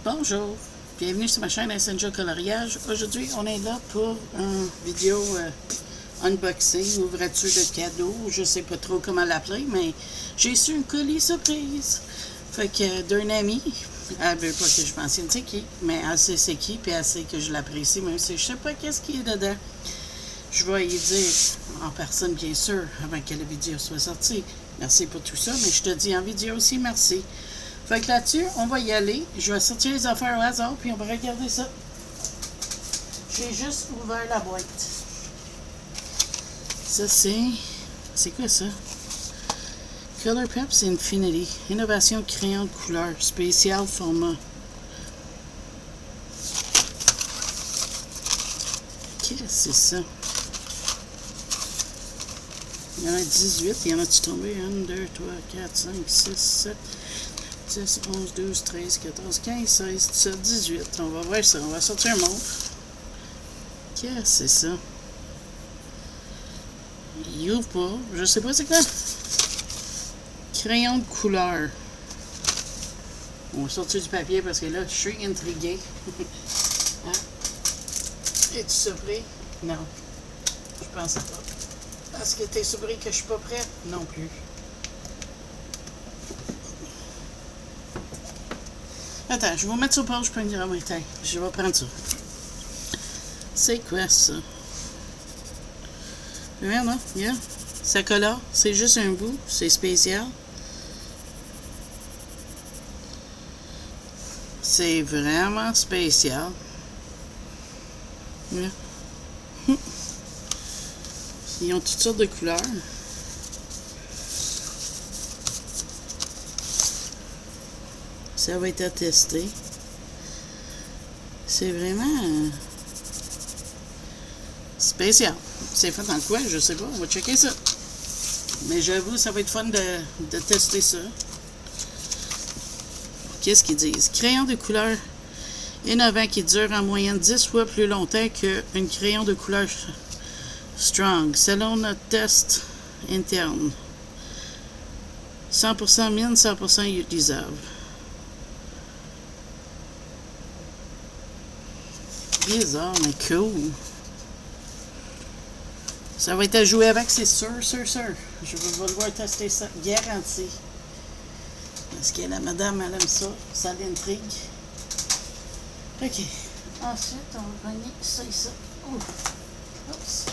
Bonjour, bienvenue sur ma chaîne Essential Coloriage. Aujourd'hui, on est là pour une vidéo unboxing, ouverture de cadeau. Je sais pas trop comment l'appeler, mais j'ai su un colis surprise. Fait que d'un ami, elle veut pas que je mentionne c'est qui, mais elle sait c'est qui, puis elle sait que je l'apprécie, même si je sais pas qu'est-ce qu'il y a dedans. Je vais y dire en personne, bien sûr, avant que la vidéo soit sortie. Merci pour tout ça, mais je te dis en vidéo aussi merci. Fait que là-dessus, on va y aller. Je vais sortir les affaires au hasard, puis on va regarder ça. J'ai juste ouvert la boîte. Ça, c'est... C'est quoi ça? Color Peps Infinity. Innovation crayon de couleur. Spécial format. Qu'est-ce que c'est ça? Il y en a 18. Il y en a-tu tombé? 1, 2, 3, 4, 5, 6, 7... 10, 11, 12, 13, 14, 15, 16, 17, 18. On va voir ça. On va sortir un montre. Qu'est-ce que c'est ça? Il ouvre pas. Je sais pas c'est quoi. Crayon de couleur. On va sortir du papier parce que là, je suis intriguée. Hein? Es-tu surpris? Non. Je pensais pas. Est-ce que tu es surpris que je suis pas prête? Non plus. Attends, je vais mettre sur pause, je peux me dire, ah oui, attends, je vais prendre ça. C'est quoi ça? Regarde, là, yeah. Ça colore, c'est juste un bout, c'est spécial. C'est vraiment spécial. Yeah. Ils ont toutes sortes de couleurs. Ça va être à tester. C'est vraiment spécial. C'est fait dans quoi? Je sais pas. On va checker ça. Mais j'avoue, ça va être fun de tester ça. Qu'est-ce qu'ils disent? Crayon de couleur innovant qui dure en moyenne 10 fois plus longtemps qu'un crayon de couleur strong. Selon notre test interne. 100% mine, 100% utilisable. Bizarre, mais cool. Ça va être à jouer avec, c'est sûr. Je vais devoir tester ça, garanti. Parce que la madame, elle aime ça. Ça l'intrigue. OK. Ensuite, on va prendre ça et ça. Oups.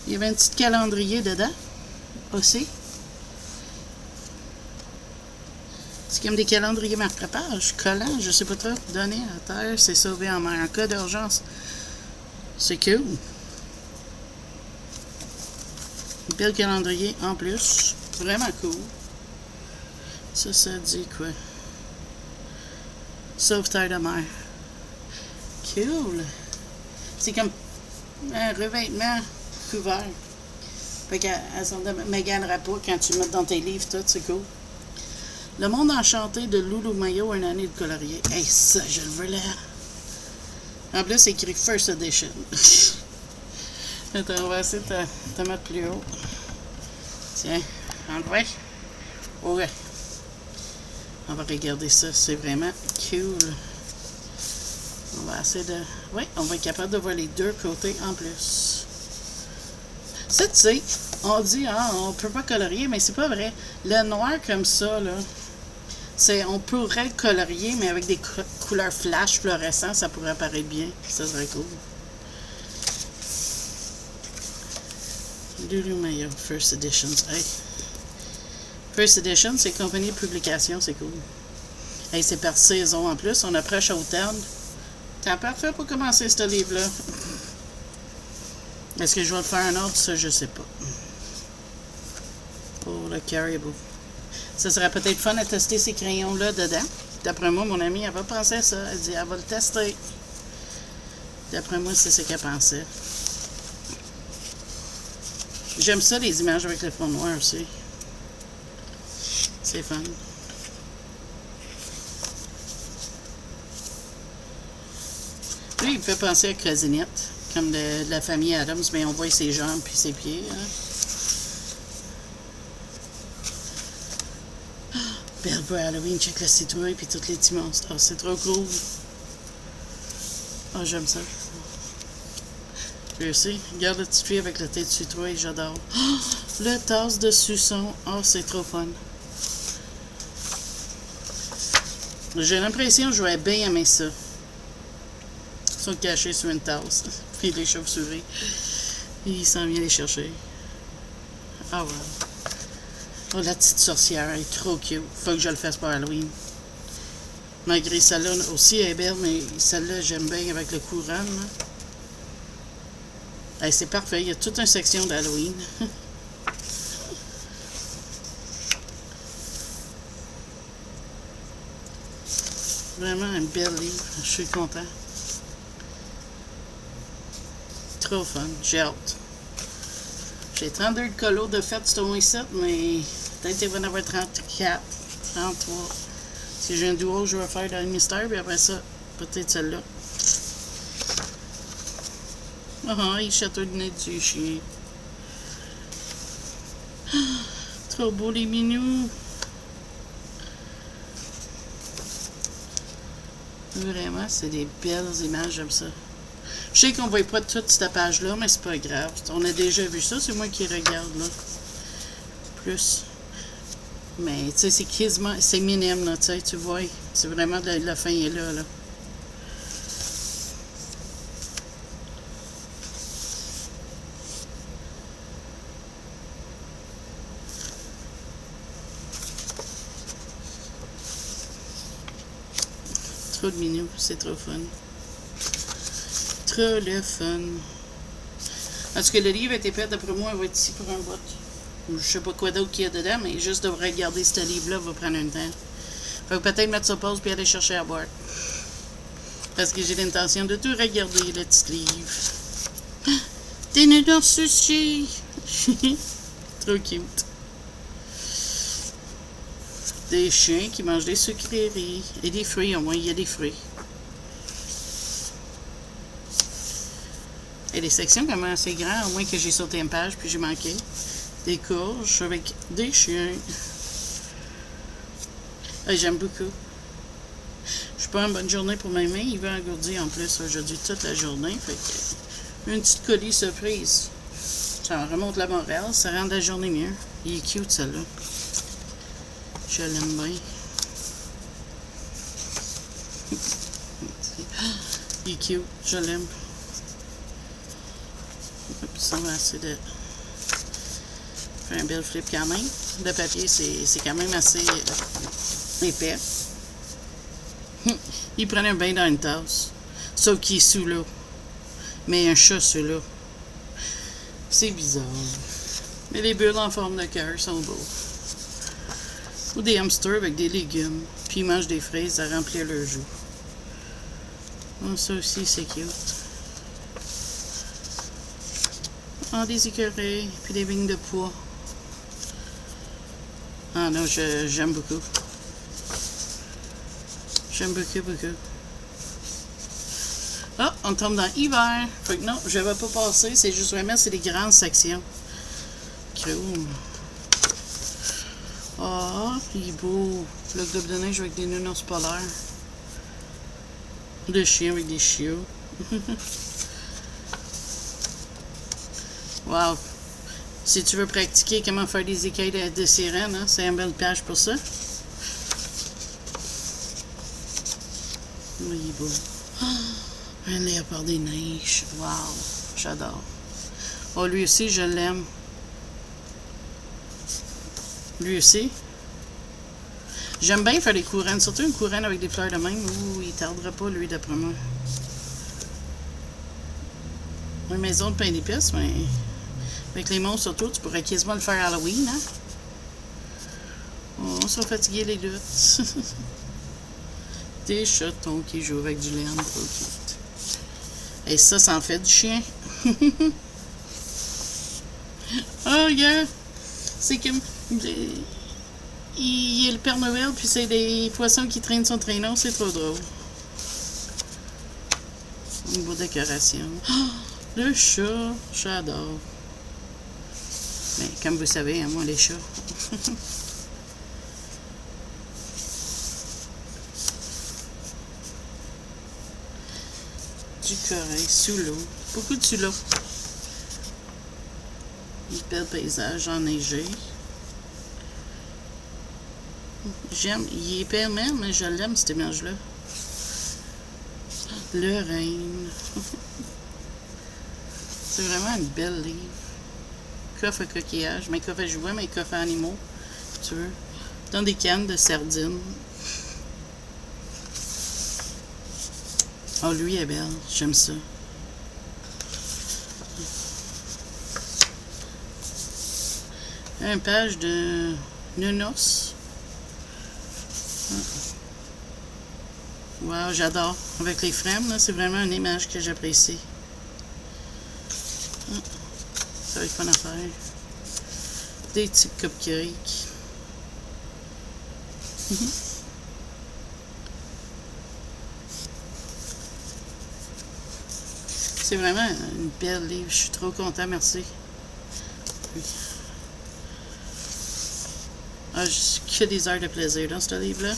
Il y avait un petit calendrier dedans. Aussi. C'est comme des calendriers marque-page, collants, je sais pas trop. Donner à terre, c'est sauvé en mer. En cas d'urgence, c'est cool. Bel calendrier en plus. Vraiment cool. Ça dit quoi? Sauveterre de mer. Cool. C'est comme un revêtement couvert. Fait qu'elle ne m'égalera pas quand tu le mets dans tes livres, tout, c'est cool. Le monde enchanté de Loulou Mayo, une année de colorier. Hey, ça, je le veux là. En plus, c'est écrit First Edition. Attends, on va essayer de te mettre plus haut. Tiens, enlevez. Ouais. On va regarder ça, c'est vraiment cool. On va essayer de... Oui, on va être capable de voir les deux côtés en plus. Ça, tu sais, on dit, ah, on peut pas colorier, mais c'est pas vrai. Le noir comme ça, là, on pourrait le colorier, mais avec des couleurs flash fluorescentes, ça pourrait apparaître bien. Ça serait cool. Loulou Mayo, First Edition. Hey. First Edition, c'est compagnie de publication, c'est cool. Hey, c'est par saison en plus. On approche à automne. T'es parfait pour commencer ce livre-là. Est-ce que je vais le faire un autre? Ça, je sais pas. Pour le Caribou. Ça serait peut-être fun à tester ces crayons-là dedans. D'après moi, mon amie, elle va penser à ça. Elle dit, elle va le tester. D'après moi, c'est ce qu'elle pensait. J'aime ça, les images avec le fond noir aussi. C'est fun. Lui, il me fait penser à Cosinette, comme de la famille Adams, mais on voit ses jambes puis ses pieds. Hein. belle pour Halloween. Check la citrouille puis tous les petits monstres. Ah, c'est trop cool. Ah, j'aime ça. Je sais. Regarde la petite fille avec la tête de citrouille, j'adore. Oh, le tasse de suçon. Ah, c'est trop fun. J'ai l'impression que je vais bien aimer ça. Ils sont cachés sur une tasse. Puis les chauves-souris. Il s'en vient les chercher. Ah ouais. Oh, la petite sorcière, elle est trop cute. Faut que je le fasse pour Halloween. Malgré celle-là aussi, elle est belle, mais celle-là, j'aime bien avec le courant. Hey, c'est parfait, il y a toute une section d'Halloween. Vraiment un bel livre, je suis content. Trop fun, j'ai hâte. J'ai 32 de colos de fête ce mois-ci, mais peut-être qu'il va y en avoir 34, 33. Si j'ai un duo, je vais faire dans le mystère, puis après ça, peut-être celle-là. Ah, il château de nez du chien. Trop beau les minous. Vraiment, c'est des belles images, j'aime ça. Je sais qu'on ne voit pas toute cette page-là, mais c'est pas grave. On a déjà vu ça, c'est moi qui regarde, là. Plus. Mais, tu sais, c'est quasiment, c'est minime, là, tu sais, tu vois. C'est vraiment la fin est là, là. Trop de mignons, c'est trop fun. Trop le fun. En tout cas, le livre a été fait, d'après moi, il va être ici pour un bout. Je sais pas quoi d'autre qu'il y a dedans, mais juste de regarder ce livre-là va prendre un temps. Fait que peut-être mettre ça pause puis aller chercher à boire. Parce que j'ai l'intention de tout regarder, le petit livre. T'es né dans ce sushi! Trop cute. Des chiens qui mangent des sucreries. Et des fruits, au moins, il y a des fruits. Et les sections quand même assez grandes, au moins que j'ai sauté une page puis j'ai manqué. Des courges avec des chiens. Ah, j'aime beaucoup. Je suis pas en bonne journée pour ma main. Il va engourdir en plus aujourd'hui toute la journée. Fait que une petite colis surprise. Ça remonte la morale. Ça rend la journée mieux. Il est cute, celle-là. Je l'aime bien. Il est cute. Je l'aime. Ça va assez de faire un bel flip quand même. Le papier, c'est quand même assez épais. Il prenait un bain dans une tasse. Sauf qu'il est sous l'eau. Mais un chat sous l'eau. C'est bizarre. Mais les bulles en forme de cœur sont beaux. Ou des hamsters avec des légumes. Puis ils mangent des fraises à remplir leur joue. Oh, ça aussi, c'est cute. Ah, des écureuils, puis des vignes de pois. Ah non, j'aime beaucoup. J'aime beaucoup, beaucoup. Ah, on tombe dans l'hiver. Fait que non, je ne vais pas passer. C'est juste vraiment, c'est des grandes sections. Cool. Ah, il est beau. Le globe de neige avec des nounours polaires. Des chiens avec des chiots. Wow! Si tu veux pratiquer comment faire des écailles de sirène, hein, c'est une belle page pour ça. Oui, il est beau. Oh, un léopard des neiges. Wow! J'adore. Oh, lui aussi, je l'aime. Lui aussi. J'aime bien faire des couronnes, surtout une couronne avec des fleurs de même. Ouh, il tardera pas, lui, d'après moi. Une maison de pain d'épices, mais... Avec les monstres surtout, tu pourrais quasiment le faire Halloween, hein? Oh, on sera fatigués les deux. Des chatons qui jouent avec du laine, trop cute. Et ça en fait du chien. Oh, regarde! C'est comme... Il y a le Père Noël, puis c'est des poissons qui traînent son traîneau, c'est trop drôle. Une beau décoration. Oh, le chat, j'adore. Mais comme vous savez, hein, moi, les chats. du corail sous l'eau. Beaucoup de sous l'eau. Un bel paysage enneigé. J'aime. Il est père-mère, mais je l'aime, cette image-là. Le Rhin. C'est vraiment une belle livre. Coffre à coquillage, mais coffre à jouets, mais coffre à animaux. Tu veux. Dans des cannes de sardines. Oh, lui est belle. J'aime ça. Une page de Nounours. Wow, j'adore. Avec les frames, c'est vraiment une image que j'apprécie. Ça va être fun à faire. Des petits cupcakes. C'est vraiment une belle livre. Je suis trop content, merci. Ah, que des heures de plaisir dans ce livre-là.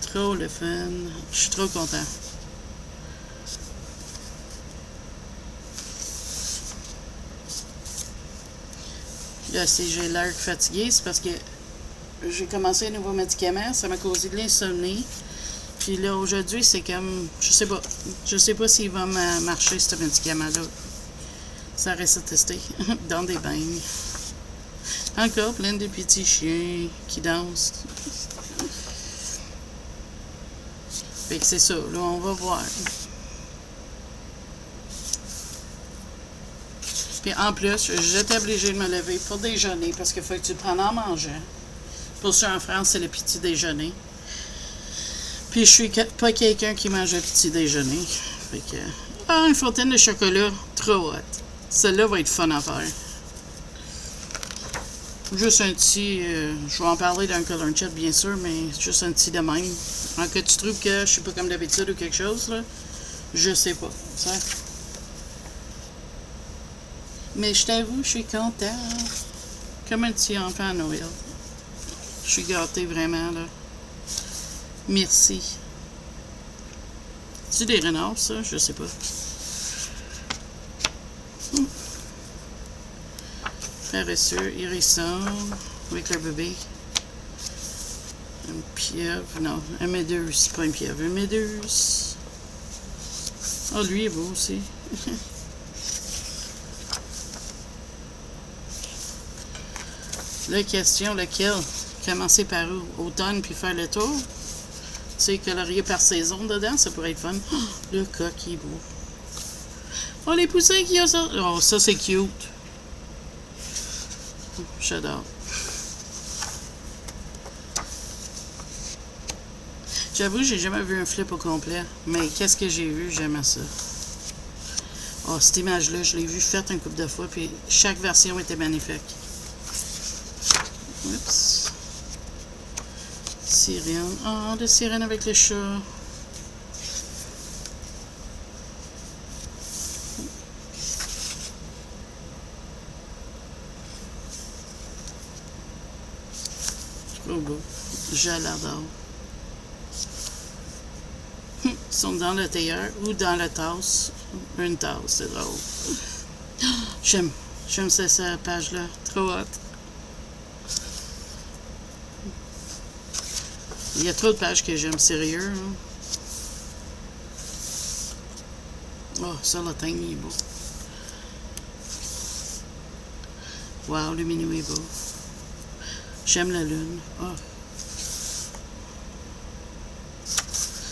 Trop le fun. Je suis trop content. Là, si j'ai l'air fatigué, c'est parce que j'ai commencé un nouveau médicament. Ça m'a causé de l'insomnie. Puis là, aujourd'hui, c'est comme... Je sais pas. Je sais pas s'il va marcher, ce médicament-là. Ça reste à tester. Dans des bains. Encore plein de petits chiens qui dansent. Fait que c'est ça. Là, on va voir. Puis en plus, j'étais obligée de me lever pour déjeuner parce qu'il faut que tu le prennes en mangeant. Pour ça, en France, c'est le petit déjeuner. Puis je suis pas quelqu'un qui mange un petit déjeuner. Fait que... Ah, une fontaine de chocolat. Trop hot. Celle-là va être fun à faire. Juste un petit... je vais en parler dans le color chat, bien sûr, mais juste un petit de même. En cas tu trouves que je suis pas comme d'habitude ou quelque chose, là, je sais pas. Ça. Mais je t'avoue, je suis content. Comme un petit enfant à Noël. Je suis gâtée vraiment, là. Merci. C'est des renards, ça? Je sais pas. Paresseux, hérissant, avec le bébé. Une pieuvre, non, un méduse, c'est pas une pieuvre, un méduse. Oh, lui est beau aussi. La question, lequel? Commencer par où? Automne, puis faire le tour? Tu sais, colorier par saison dedans, ça pourrait être fun. Oh, le coq, il est beau. Oh, les poussins qu'il y a ça. Oh, ça, c'est cute. J'adore. J'avoue, j'ai jamais vu un flip au complet. Mais qu'est-ce que j'ai vu? J'aimais ça. Oh, cette image-là, je l'ai vue faite une couple de fois, puis chaque version était magnifique. Oups. Sirène. Oh, de sirène avec le chat. Trop beau. Je l'adore. Ils sont dans le tailleur ou dans la tasse. Une tasse, c'est drôle. J'aime cette page-là. Trop hot. Il y a trop de pages que j'aime, sérieux. Hein? Oh, ça, le teint, il est beau. Wow, le minou est beau. J'aime la lune. Oh.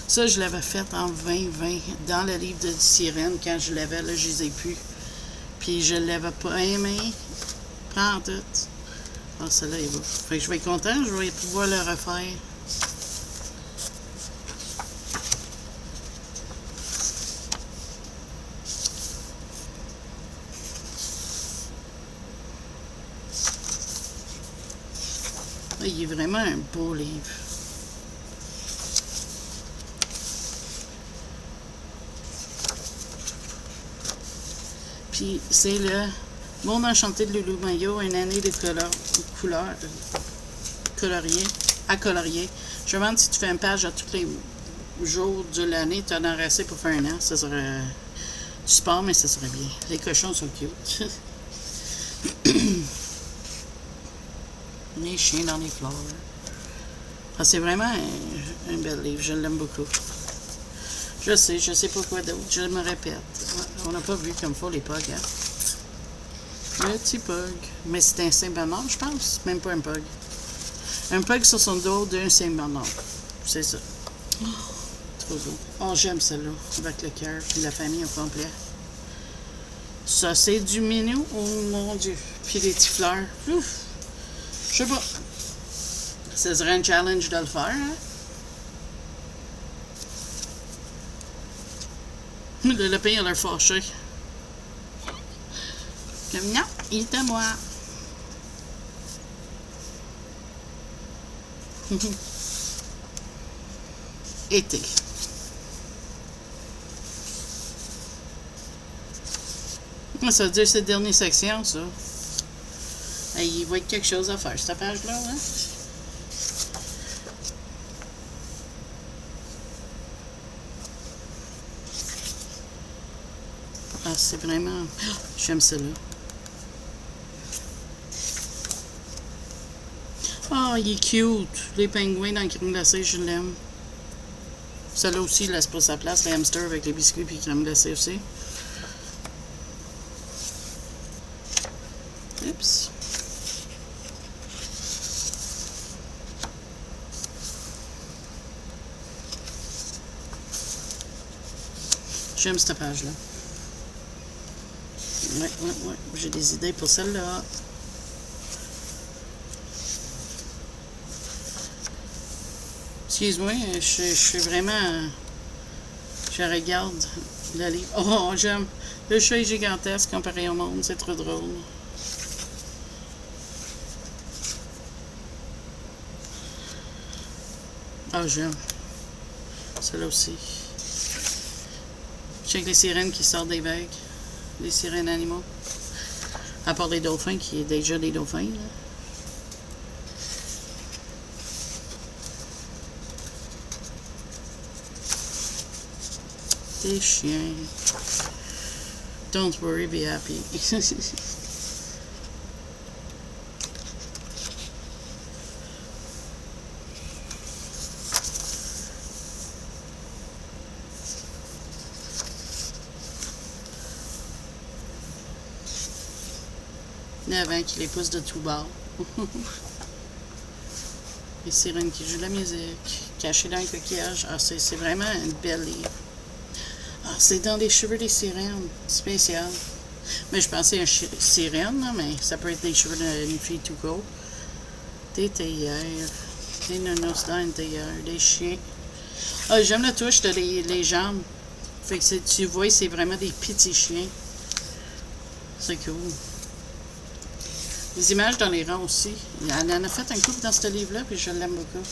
Ça, je l'avais fait en 2020 dans le livre de Sirène quand je l'avais, là, je les ai plus. Puis je l'avais pas aimé. Pas en tout. Ah, oh, celle-là est beau. Fait que je vais être content, je vais pouvoir le refaire. Il est vraiment un beau livre. Puis c'est le Monde enchanté de Loulou Maillot, une année de colorier, à colorier. Je me demande si tu fais une page à toutes les jours de l'année, tu en as assez pour faire un an. Ça serait du sport, mais ça serait bien. Les cochons sont cute. Les chiens dans les fleurs. Ah, c'est vraiment un bel livre. Je l'aime beaucoup. Je sais pas quoi d'autre. Je me répète. On n'a pas vu comme faut les pogs, hein? Le petit pug. Mais c'est un Saint-Bernard, je pense. Même pas un pug. Un pug sur son dos d'un Saint-Bernard. C'est ça. Oh, trop beau. Oh, j'aime celle-là. Avec le cœur puis la famille au complet. Ça, c'est du minou. Oh mon Dieu. Puis les petites fleurs. Ouf. Je sais pas. Ce serait un challenge de le faire, hein? Le lapin a l'air fâché. Comme non, il est à moi. Été. Ça veut dire cette dernière section, ça. Il va y avoir quelque chose à faire, cette page-là, hein? Ah, c'est vraiment... J'aime celle-là. Ah, il est cute. Les pingouins dans le crème glacée, je l'aime. Celle-là aussi, il laisse pas sa place. Les hamsters avec les biscuits et crème glacée aussi. Oups. J'aime cette page-là. Ouais. J'ai des idées pour celle-là. Excuse-moi, je suis vraiment... Je regarde le livre. Oh, j'aime. Le chat est gigantesque comparé au monde. C'est trop drôle. Ah, j'aime. Celle-là aussi. Check les sirènes qui sortent des vagues. Les sirènes animaux. À part les dauphins, qui est déjà des dauphins, là. Des chiens. Don't worry, be happy. Avant qui les pousse de tout bord. Les sirènes qui jouent de la musique, cachées dans un coquillage. Ah, c'est vraiment une belle livre. Ah, c'est dans les cheveux des sirènes. Spécial. Mais je pensais à une sirène, là, mais ça peut être des cheveux d'une fille tout court. Des théières. Des nonos dans une théière. Des chiens. Ah, j'aime la touche de les jambes. Fait que tu vois, c'est vraiment des petits chiens. C'est cool. Les images dans les rangs aussi. Elle en a fait un couple dans ce livre-là, puis je l'aime beaucoup.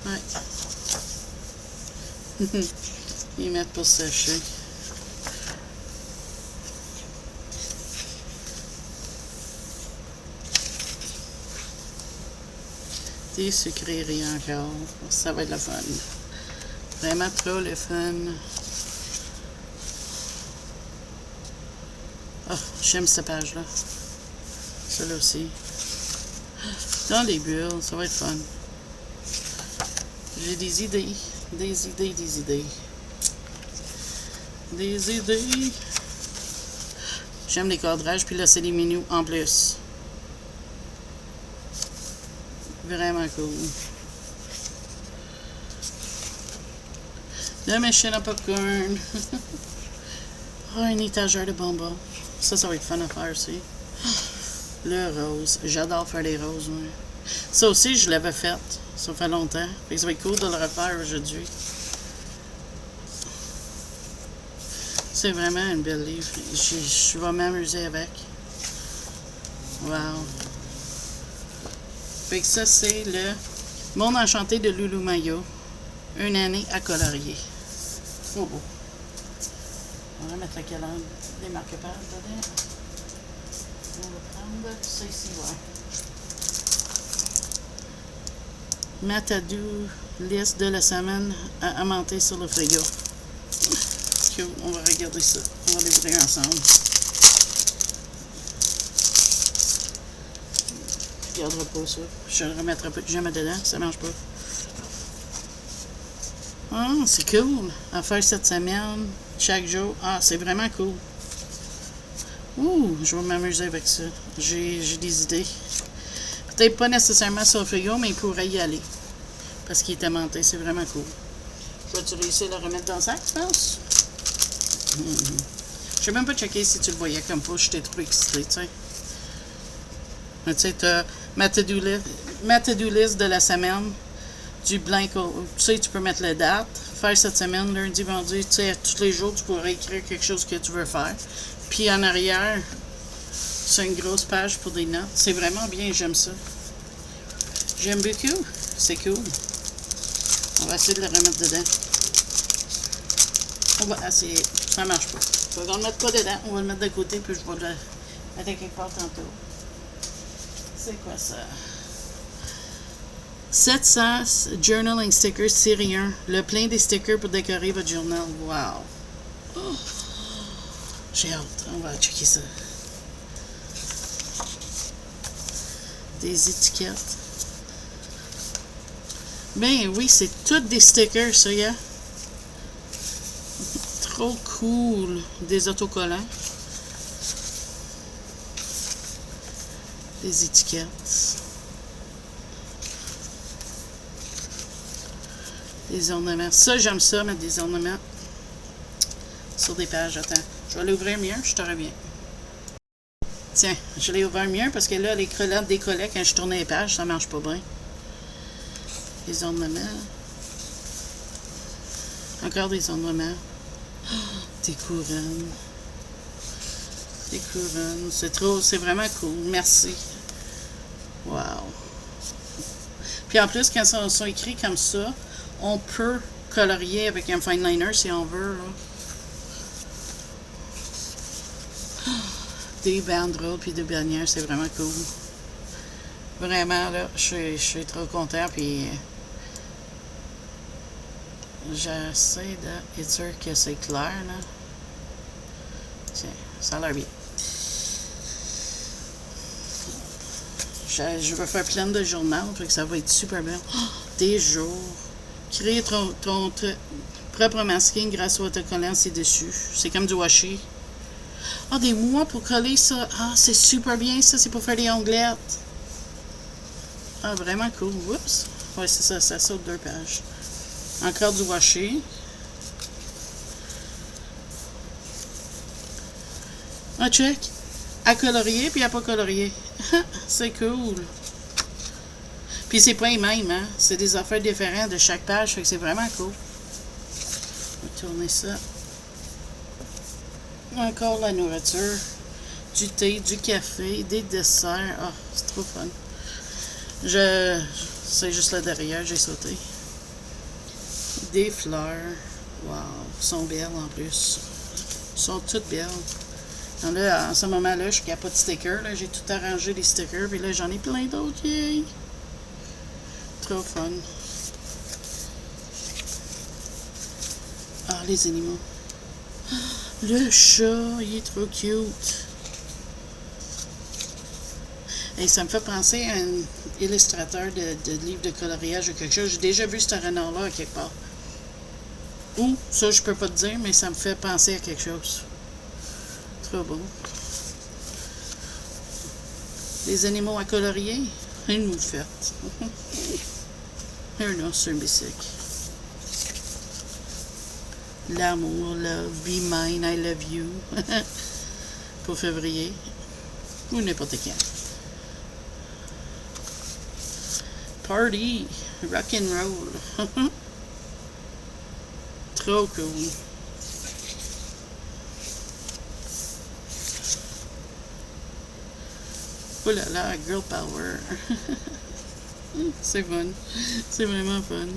Ouais. Ils mettent pour sécher. Des sucreries encore. Ça va être le fun. Vraiment trop le fun. Ah, j'aime cette page-là. Celle-là aussi. Dans les bulles, ça va être fun. J'ai des idées. Des idées. Des idées. J'aime les cadrages, puis là, c'est les menus en plus. Vraiment cool. La machine à popcorn. Oh, une étagère de bonbons. Ça va être fun à faire aussi. Le rose. J'adore faire les roses, moi. Ça aussi, je l'avais fait. Ça fait longtemps. Fait que ça va être cool de le refaire aujourd'hui. C'est vraiment une belle livre. Je vais m'amuser avec. Wow. Fait que ça, c'est le Monde enchanté de Loulou Maillot. Une année à colorier. Trop beau. On va mettre les marque-pages dedans. On va prendre ça ici, ouais. ma to-do list de la semaine à monter sur le frigo. Cool, on va regarder ça. On va l'ouvrir ensemble. Je ne garderai pas ça. Je ne le remettrai pas jamais dedans. Ça ne mange pas. Ah, c'est cool. À faire cette semaine, chaque jour. Ah, c'est vraiment cool. Ouh, je vais m'amuser avec ça. J'ai des idées. Peut-être pas nécessairement sur le frigo, mais il pourrait y aller. Parce qu'il est aimanté. C'est vraiment cool. Je vais-tu réussir à le remettre dans le sac, tu penses? Je n'ai même pas checké si tu le voyais comme pas. J'étais trop excitée, tu sais. Mais tu sais, tu as ma to-do list de la semaine. Du blanc, tu sais, tu peux mettre la date, faire cette semaine, lundi, vendredi, tu sais, tous les jours, tu pourrais écrire quelque chose que tu veux faire. Puis en arrière, c'est une grosse page pour des notes. C'est vraiment bien, j'aime ça. J'aime beaucoup. C'est cool. On va essayer de le remettre dedans. On va essayer. Ça marche pas. On va le mettre pas dedans. On va le mettre de côté, puis je vais le mettre quelque part tantôt. C'est quoi ça? 700 journaling stickers série 1. Le plein des stickers pour décorer votre journal. Wow! Oh. J'ai hâte. On va checker ça. Des étiquettes. Ben oui, c'est toutes des stickers, ça, y a. Trop cool. Des autocollants. Des étiquettes. Des ornements. Ça, j'aime ça, mettre des ornements sur des pages. Attends, je vais l'ouvrir mieux, je te reviens. Tiens, je l'ai ouvert mieux parce que là, les crevettes décollaient quand je tournais les pages, ça marche pas bien. Des ornements. Encore des ornements. Oh, des couronnes. Des couronnes. C'est vraiment cool. Merci. Wow. Puis en plus, quand ils sont écrits comme ça, on peut colorier avec un fine liner si on veut. Là. Des banderoles puis des bannières, c'est vraiment cool. Vraiment, là, je suis trop content. Puis j'essaie d'être sûr que c'est clair. Là. Tiens, ça a l'air bien. Je veux faire plein de journaux, fait que ça va être super bien. Oh, des jours. Créer ton propre masking grâce au autocollant ci-dessus. C'est comme du washi. Ah, des mois pour coller ça. Ah, c'est super bien ça. C'est pour faire des onglettes. Ah, vraiment cool. Oups. Ouais, c'est ça. Ça saute 2 pages. Encore du washi. Ah, check. À colorier puis à pas colorier. C'est cool. Puis c'est pas les mêmes, hein? C'est des affaires différentes de chaque page, fait que c'est vraiment cool. On va tourner ça. Encore la nourriture. Du thé, du café, des desserts. Ah, c'est trop fun. C'est juste là derrière, j'ai sauté. Des fleurs. Wow, elles sont belles en plus. Elles sont toutes belles. Donc là, en ce moment-là, je suis capable de stickers. J'ai tout arrangé les stickers, puis là, j'en ai plein d'autres. Yay! Trop fun. Ah, les animaux. Le chat, il est trop cute. Et ça me fait penser à un illustrateur de livre de coloriage ou quelque chose. J'ai déjà vu ce renard-là à quelque part. Ou, ça, je peux pas te dire, mais ça me fait penser à quelque chose. Trop beau. Les animaux à colorier, une moufette. Un os sur un bicycle. L'amour, love, be mine, I love you. Pour février. Ou n'importe quand. Party, rock and roll. Trop cool. Oh là là, girl power. C'est fun. C'est vraiment fun.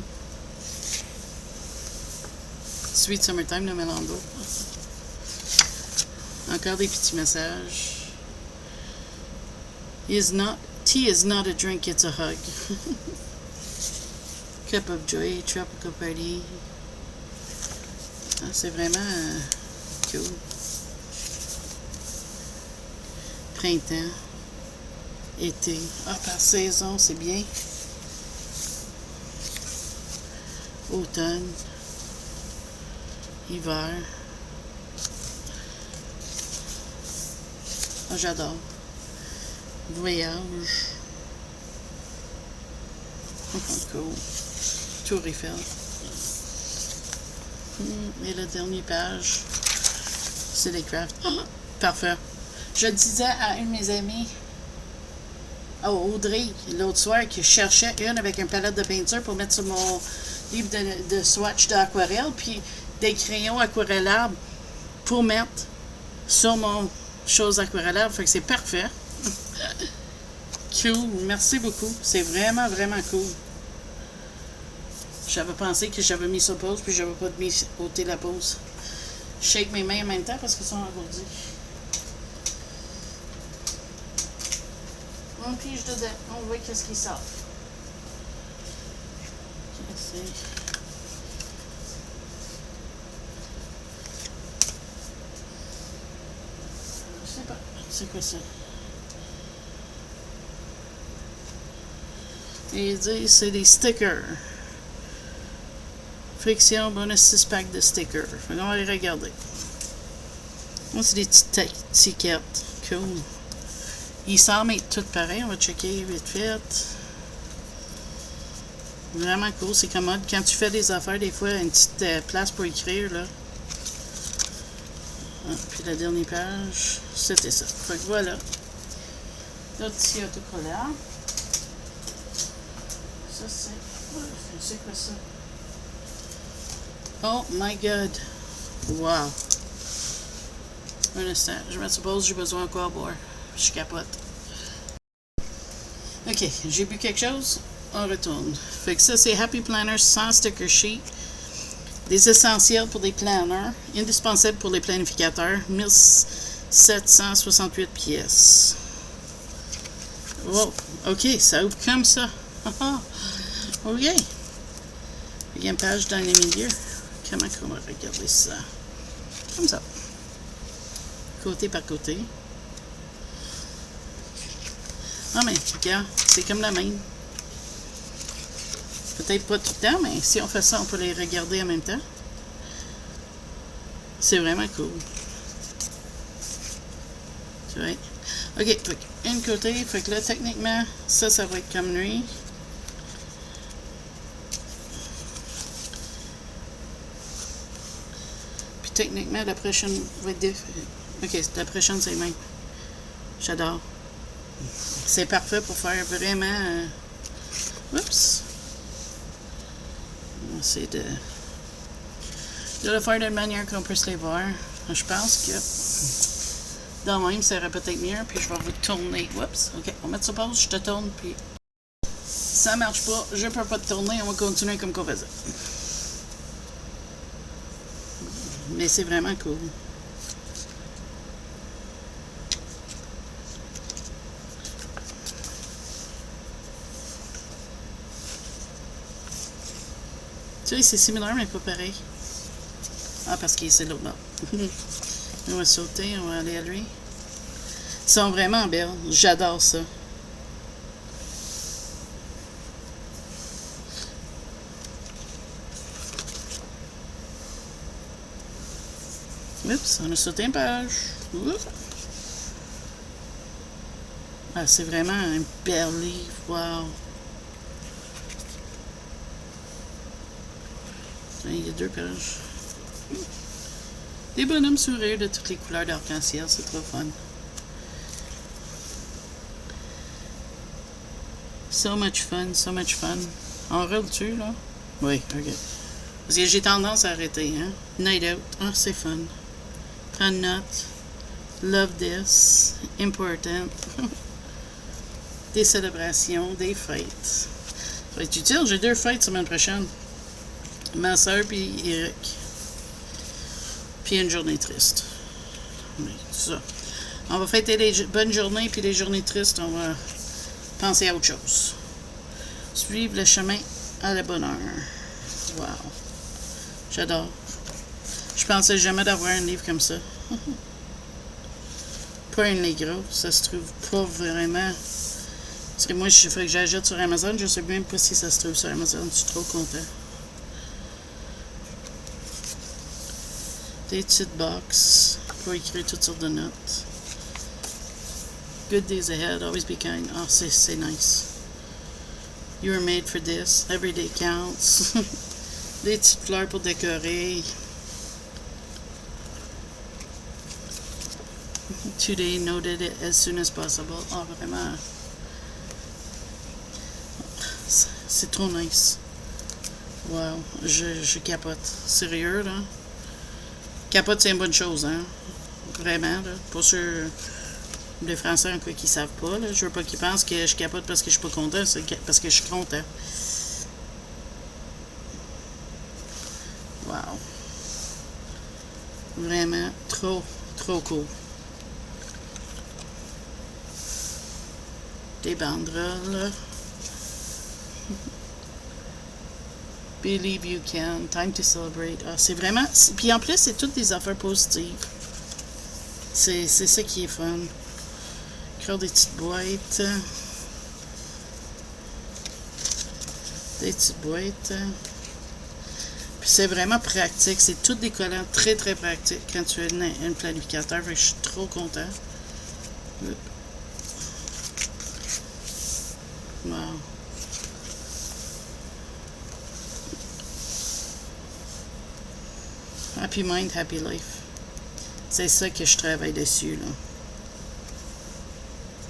Sweet Summertime de Melando. Encore des petits messages. Tea is not a drink, it's a hug. Cup of Joy, Tropical Party. Ah, c'est vraiment cool. Printemps, été. Ah, par saison, c'est bien. Automne, hiver. Ah, j'adore. Voyage. Cool. Tour Eiffel. Et la dernière page, c'est les crafts. Parfait. Je disais à une de mes amies, Audrey, l'autre soir, que je cherchais une avec un palette de peinture pour mettre sur mon livre de swatch d'aquarelle, puis des crayons aquarellables pour mettre sur mon chose aquarellable. Fait que c'est parfait. Cool. Merci beaucoup. C'est vraiment, vraiment cool. J'avais pensé que j'avais mis ça pause, puis j'avais pas mis ôter la pause. Je shake mes mains en même temps parce qu'elles sont engourdies. On pige dedans. On voit qu'est-ce qui sort. Je sais pas. C'est quoi ça? Et ils disent c'est des stickers. Friction, bonus 6 packs de stickers. On va les regarder. Moi, c'est des petites étiquettes. Cool. Ils semblent être toutes pareilles. On va checker vite fait. Vraiment cool. C'est commode. Quand tu fais des affaires, des fois, une petite place pour écrire, là. Ah, puis la dernière page, c'était ça. Fait que voilà. D'autres petits autocollants. Ça, c'est quoi ça? Oh my god. Wow. Un instant. Je me suppose que j'ai besoin encore de boire. Je capote. Ok, j'ai bu quelque chose. On retourne. Fait que ça, c'est Happy Planner sans sticker sheet. Des essentiels pour des planners. Indispensables pour les planificateurs. 1768 pièces. Wow. Ok, ça ouvre comme ça. Ok. Il y a une page dans les milieux. Comment on va regarder ça? Comme ça. Côté par côté. Ah, mais regarde, c'est comme la même. Peut-être pas tout le temps, mais si on fait ça, on peut les regarder en même temps. C'est vraiment cool. Tu vois? Ok, fait une côté, fait que là, techniquement, ça va être comme lui. Puis techniquement, la prochaine va être ok, la prochaine, c'est même. J'adore. C'est parfait pour faire vraiment... oups! On va essayer de le faire d'une manière qu'on puisse les voir. Je pense que dans même, ça irait peut-être mieux. Puis je vais vous tourner. Oups! Ok, on va mettre ça pause, je te tourne. Puis ça marche pas, je peux pas te tourner. On va continuer comme qu'on faisait. Mais c'est vraiment cool. Tu sais, c'est similaire, mais pas pareil. Ah, parce qu'il c'est l'autre bord. On va sauter, on va aller à lui. Ils sont vraiment belles. J'adore ça. Oups, on a sauté une page. Oups. Ah, c'est vraiment un bel livre. Wow. Il y a 2 pages. Des bonhommes sourires de toutes les couleurs d'arc-en-ciel, c'est trop fun. So much fun, so much fun. On roule-tu, là? Oui, ok. Parce que j'ai tendance à arrêter, hein. Night out, ah, c'est fun. Prendre note. Love this. Important. Des célébrations, des fêtes. Ça va être utile, j'ai 2 fêtes semaine prochaine. Ma soeur puis Eric. Puis une journée triste. Oui, c'est ça. On va fêter les bonnes journées, puis les journées tristes, on va penser à autre chose. Suivre le chemin à la bonne heure. Wow. J'adore. Je pensais jamais d'avoir un livre comme ça. Pas un Negro, ça se trouve pas vraiment. Parce que moi, il faudrait que j'achète sur Amazon. Je sais même pas si ça se trouve sur Amazon. Je suis trop content. Des petites box pour écrire toutes sortes de notes. Good days ahead, always be kind. Oh, c'est nice. You were made for this. Every day counts. Des petites fleurs pour décorer. Today, noted it as soon as possible. Oh, vraiment. C'est trop nice. Wow, je capote. Sérieux, là? Capote, c'est une bonne chose, hein? Vraiment, là. Pour ceux, les Français, en quoi, qui savent pas, là. Je veux pas qu'ils pensent que je capote parce que je suis pas content, c'est parce que je suis content. Wow. Vraiment, trop cool. Des banderoles. Believe you can. Time to celebrate. Ah, c'est vraiment... Puis en plus, c'est toutes des affaires positives. C'est ça qui est fun. Créer des petites boîtes. Des petites boîtes. Puis c'est vraiment pratique. C'est tout des collants très pratiques quand tu as un planificateur. Fait que je suis trop content. Wow. Happy Mind, Happy Life. C'est ça que je travaille dessus, là.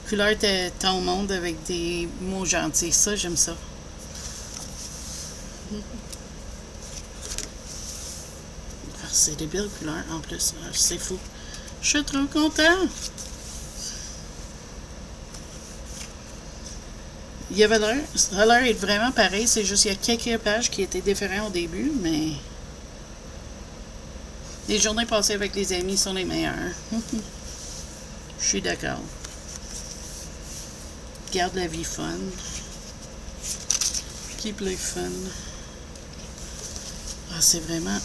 Couleur ton monde avec des mots gentils. Ça, j'aime ça. C'est des belles couleurs, en plus. C'est fou. Je suis trop content. Il avait l'air, ça a l'air d'être vraiment pareil. C'est juste qu'il y a quelques pages qui étaient différentes au début, mais... Les journées passées avec les amis sont les meilleures. Je suis d'accord. Garde la vie fun. Keep life fun. Ah, c'est vraiment...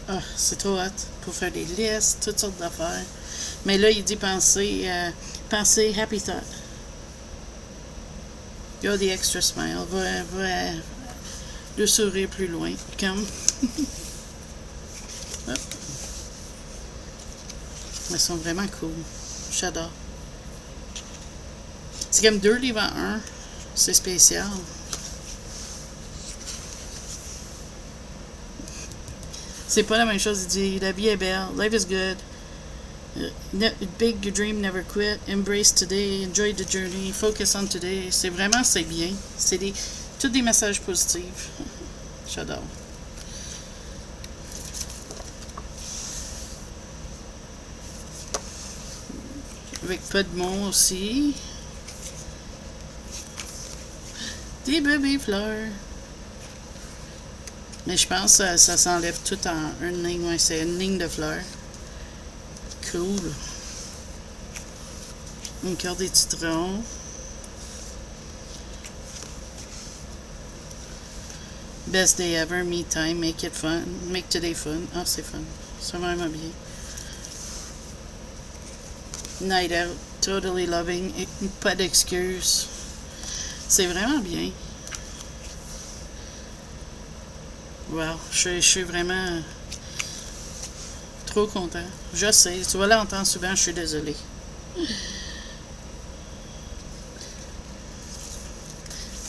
Ah, c'est trop hot pour faire des listes, toutes sortes d'affaires. Mais là, il dit penser happy thought. Go the extra smile. Va le sourire plus loin. Comme... Hop. Elles sont vraiment cool. J'adore. C'est comme 2 livres en 1. C'est spécial. C'est pas la même chose. Il dit la vie est belle. Life is good. Big dream, never quit. Embrace today. Enjoy the journey. Focus on today. C'est vraiment, c'est bien. C'est tous des messages positifs. J'adore. Avec pas de mots aussi. Des bébés fleurs. Mais je pense que ça s'enlève tout en une ligne. Ouais, c'est une ligne de fleurs. Cool. Encore des citrons. Best day ever, me time, make it fun. Make today fun. Ah, c'est fun. C'est vraiment bien. Night out, totally loving. Pas d'excuses. C'est vraiment bien. Wow, je suis vraiment trop content. Je sais, tu vas l'entendre souvent, je suis désolée.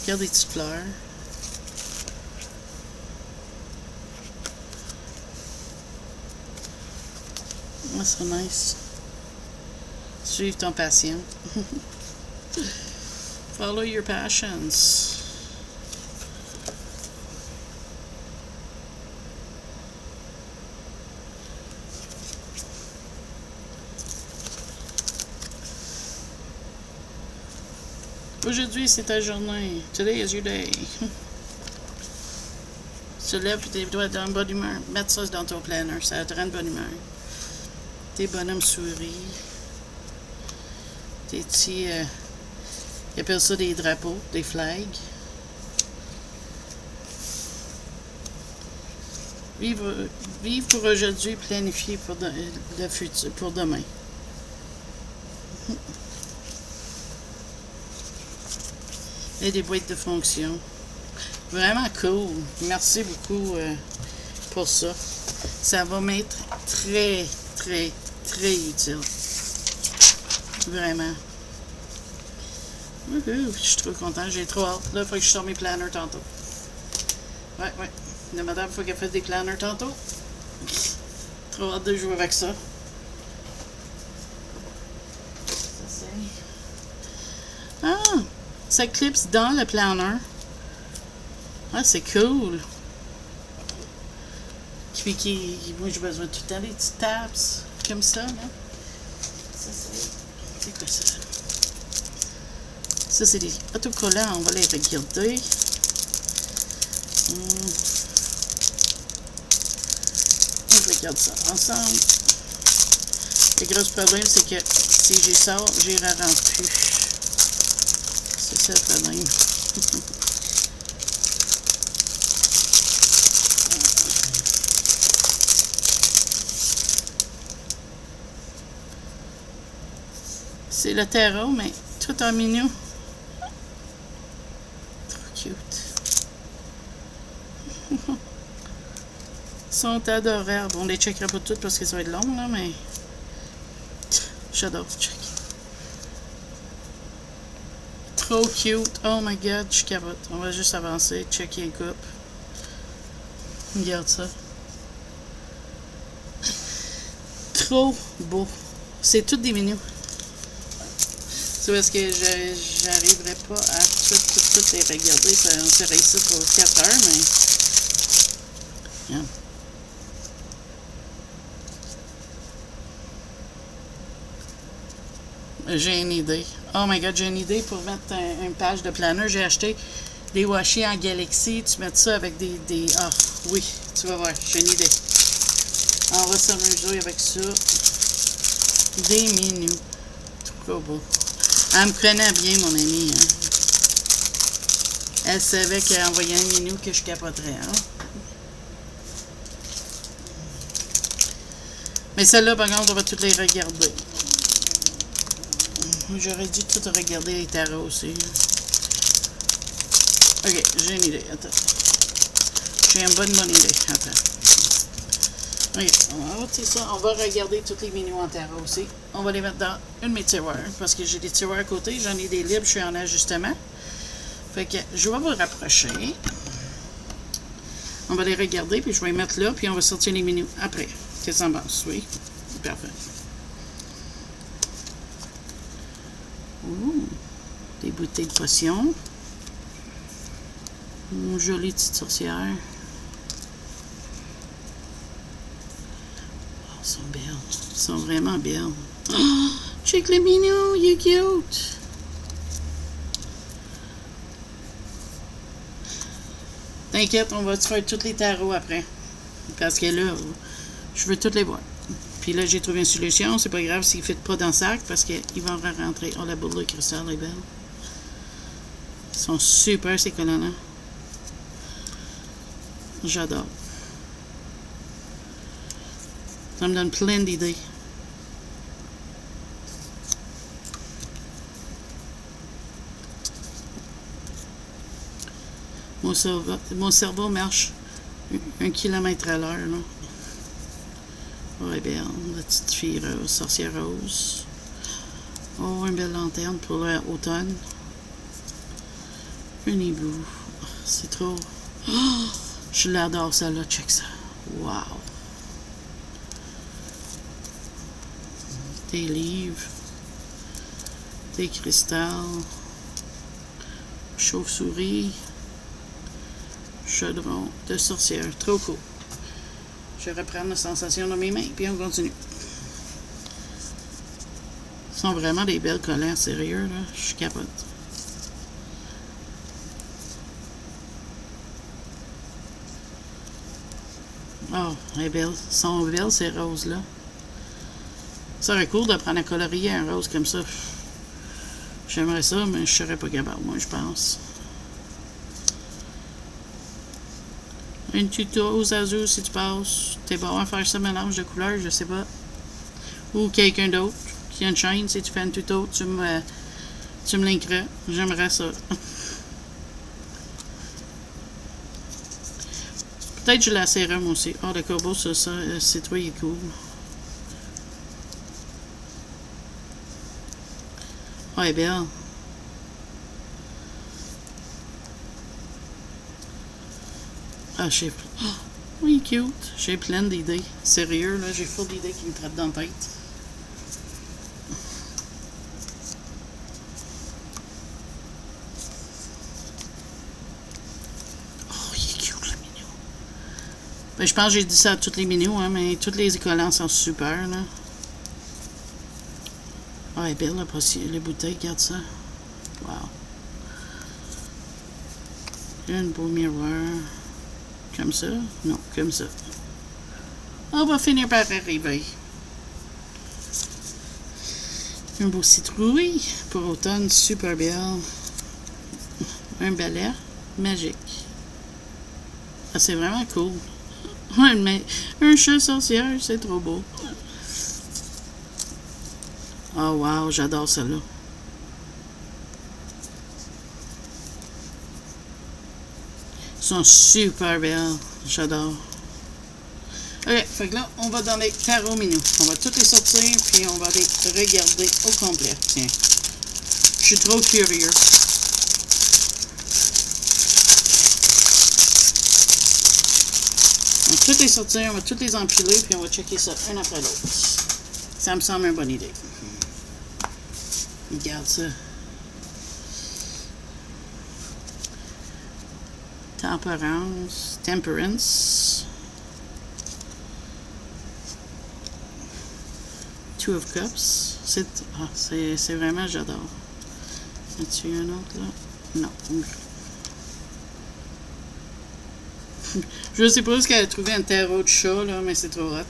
Regarde des petites fleurs. Ah, c'est nice. Suive ton passion. Follow your passions. Aujourd'hui, c'est ta journée. Today is your day. Tu te lèves et tu dois être dans une bonne humeur. Mettre ça dans ton planner, ça te rend de bonne humeur. Tes bonhommes souris. Tes petits... ils appellent ça des drapeaux, des flags. vivre pour aujourd'hui, planifier pour le futur, pour demain. Et des boîtes de fonction. Vraiment cool. Merci beaucoup pour ça. Ça va m'être très, très, très utile. Vraiment. Je suis trop content. J'ai trop hâte. Là, il faut que je sorte mes planners tantôt. Ouais. La madame, il faut qu'elle fasse des planners tantôt. Trop hâte de jouer avec ça. Ça, c'est... Ah! Ça clipse dans le planner. Ah, c'est cool. Puis moi, j'ai besoin tout le temps des petits tabs comme ça, là. Ça, c'est quoi ça? Ça, c'est des autocollants. On va les regarder. On regarde ça ensemble. Le gros problème, c'est que si j'y sors, j'y rentre plus. C'est ça le problème. C'est le terreau, mais tout en mignon. Trop cute. Ils sont adorables. On les checkera pas toutes parce que ça va être long, là, mais j'adore check. Trop cute. Oh my god, je capote. On va juste avancer, checker une coupe. Regarde ça. Trop beau. C'est tout des mignons. C'est parce que j'arriverai pas à tout les regarder. On serait ici pour 4 heures, mais... Yeah. J'ai une idée. Oh my god, j'ai une idée pour mettre une page de planner. J'ai acheté des washi en Galaxy. Tu mets ça avec des... Ah, oui, tu vas voir, j'ai une idée. On va s'amuser avec ça. Des menus. Trop beau. Elle me connaît bien, mon amie. Hein? Elle savait qu'elle envoyait un menu que je capoterais. Hein? Mais celle-là, par contre, on va toutes les regarder. J'aurais dû tout regarder les tarots aussi. Ok, j'ai une idée. Attends. J'ai une bonne idée. Attends. Ok, on va regarder tous les menus en tarot aussi. On va les mettre dans une de mes tiroirs. Parce que j'ai des tiroirs à côté. J'en ai des libres. Je suis en ajustement. Fait que je vais vous rapprocher. On va les regarder. Puis je vais les mettre là. Puis on va sortir les menus après. Qu'est-ce que ça en pense? Oui. Parfait. Ouh, des bouteilles de potions. Une jolie petite sorcière. Oh, elles sont belles. Elles sont vraiment belles. Oh, check le minou, il est cute. T'inquiète, on va te faire tous les tarots après. Parce que là, je veux toutes les voir. Puis là, j'ai trouvé une solution. C'est pas grave s'ils ne fit pas dans le sac parce qu'ils vont rentrer. Oh, la boule de cristal est belle. Ils sont super, ces colonnants. J'adore. Ça me donne plein d'idées. Mon cerveau marche 1 km à l'heure, là. Ouais, belle, la petite fille rose, sorcière rose. Oh, une belle lanterne pour l'automne. Un hibou. Oh, c'est trop... Oh, je l'adore, ça, là. Check ça. Wow. Des livres. Des cristals. Chauve-souris. Chaudron de sorcière. Trop cool. Je reprends la sensation dans mes mains, puis on continue. Ce sont vraiment des belles collants, sérieux, là. Je capote. Oh, elle est belle. Elles sont belles, ces roses-là. Ça serait cool de prendre à colorier un rose comme ça. J'aimerais ça, mais je serais pas capable, moi, je pense. Un tuto aux azur si tu passes. T'es bon à faire ça, mélange de couleurs, je sais pas. Ou quelqu'un d'autre qui a une chaîne, si tu fais un tuto, tu me linkeras. J'aimerais ça. Peut-être que j'ai la sérum aussi. Ah, le corbeau, ça, c'est toi, il est cool. Ah, elle est belle. Ah, j'ai... Oh, il est cute. J'ai plein d'idées. Sérieux, là, j'ai full d'idées qui me traitent dans la tête. Oh, il est cute, le mignon. Ben, je pense que j'ai dit ça à tous les mignons, hein, mais tous les collants sont super, là. Ah, elle est belle, là, les bouteilles, regarde ça. Wow. Un beau miroir. Comme ça? Non, comme ça. On va finir par arriver. Un beau citrouille pour automne, super belle. Un balai magique. Ah, c'est vraiment cool. Ouais, mais un chat sorcière, c'est trop beau. Oh wow, j'adore celle-là. Ils sont super belles. J'adore. Ok, fait que là, on va dans les tarots mignons. On va toutes les sortir, puis on va les regarder au complet. Tiens. Je suis trop curieux. On va toutes les sortir, on va toutes les empiler, puis on va checker ça un après l'autre. Ça me semble une bonne idée. Regarde ça. Temperance. Two of Cups. C'est vraiment, j'adore. As-tu un autre là? Non. Je sais pas ce qu'elle a trouvé un tarot de chat, là, mais c'est trop hot.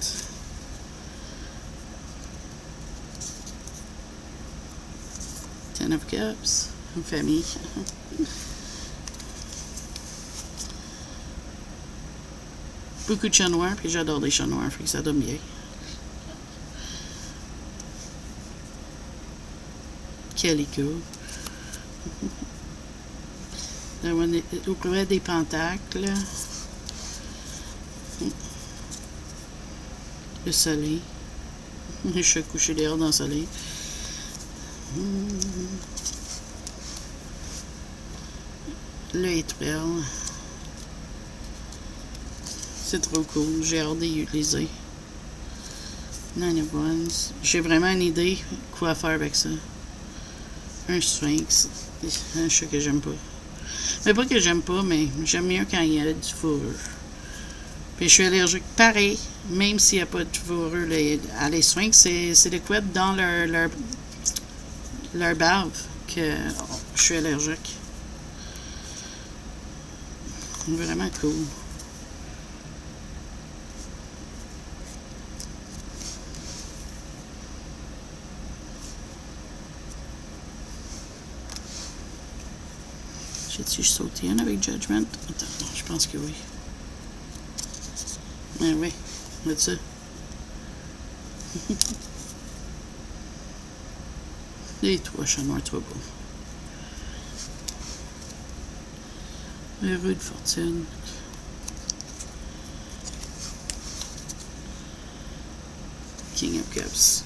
Ten of Cups. Une famille. Beaucoup de chats noirs, puis j'adore les chats noirs, fait que ça donne bien. Calico. Au courant des pentacles. Le soleil. Je suis couché dehors dans le soleil. L'étoile. C'est trop cool. J'ai hâte d'utiliser. Nine of Wands. J'ai vraiment une idée quoi faire avec ça. Un sphinx. Un chat que j'aime pas. Mais pas que j'aime pas, mais j'aime mieux quand il y a du fourrure. Puis je suis allergique pareil, même s'il n'y a pas de fourrure. Les sphinx, c'est des couettes dans leur barbe que je suis allergique. Vraiment cool. J'ai-tu sauté un avec Judgment? Attends, je pense que oui. Ah oui, regarde ça. Les trois chats noirs, trop beaux. Heureux de fortune. King of Cups.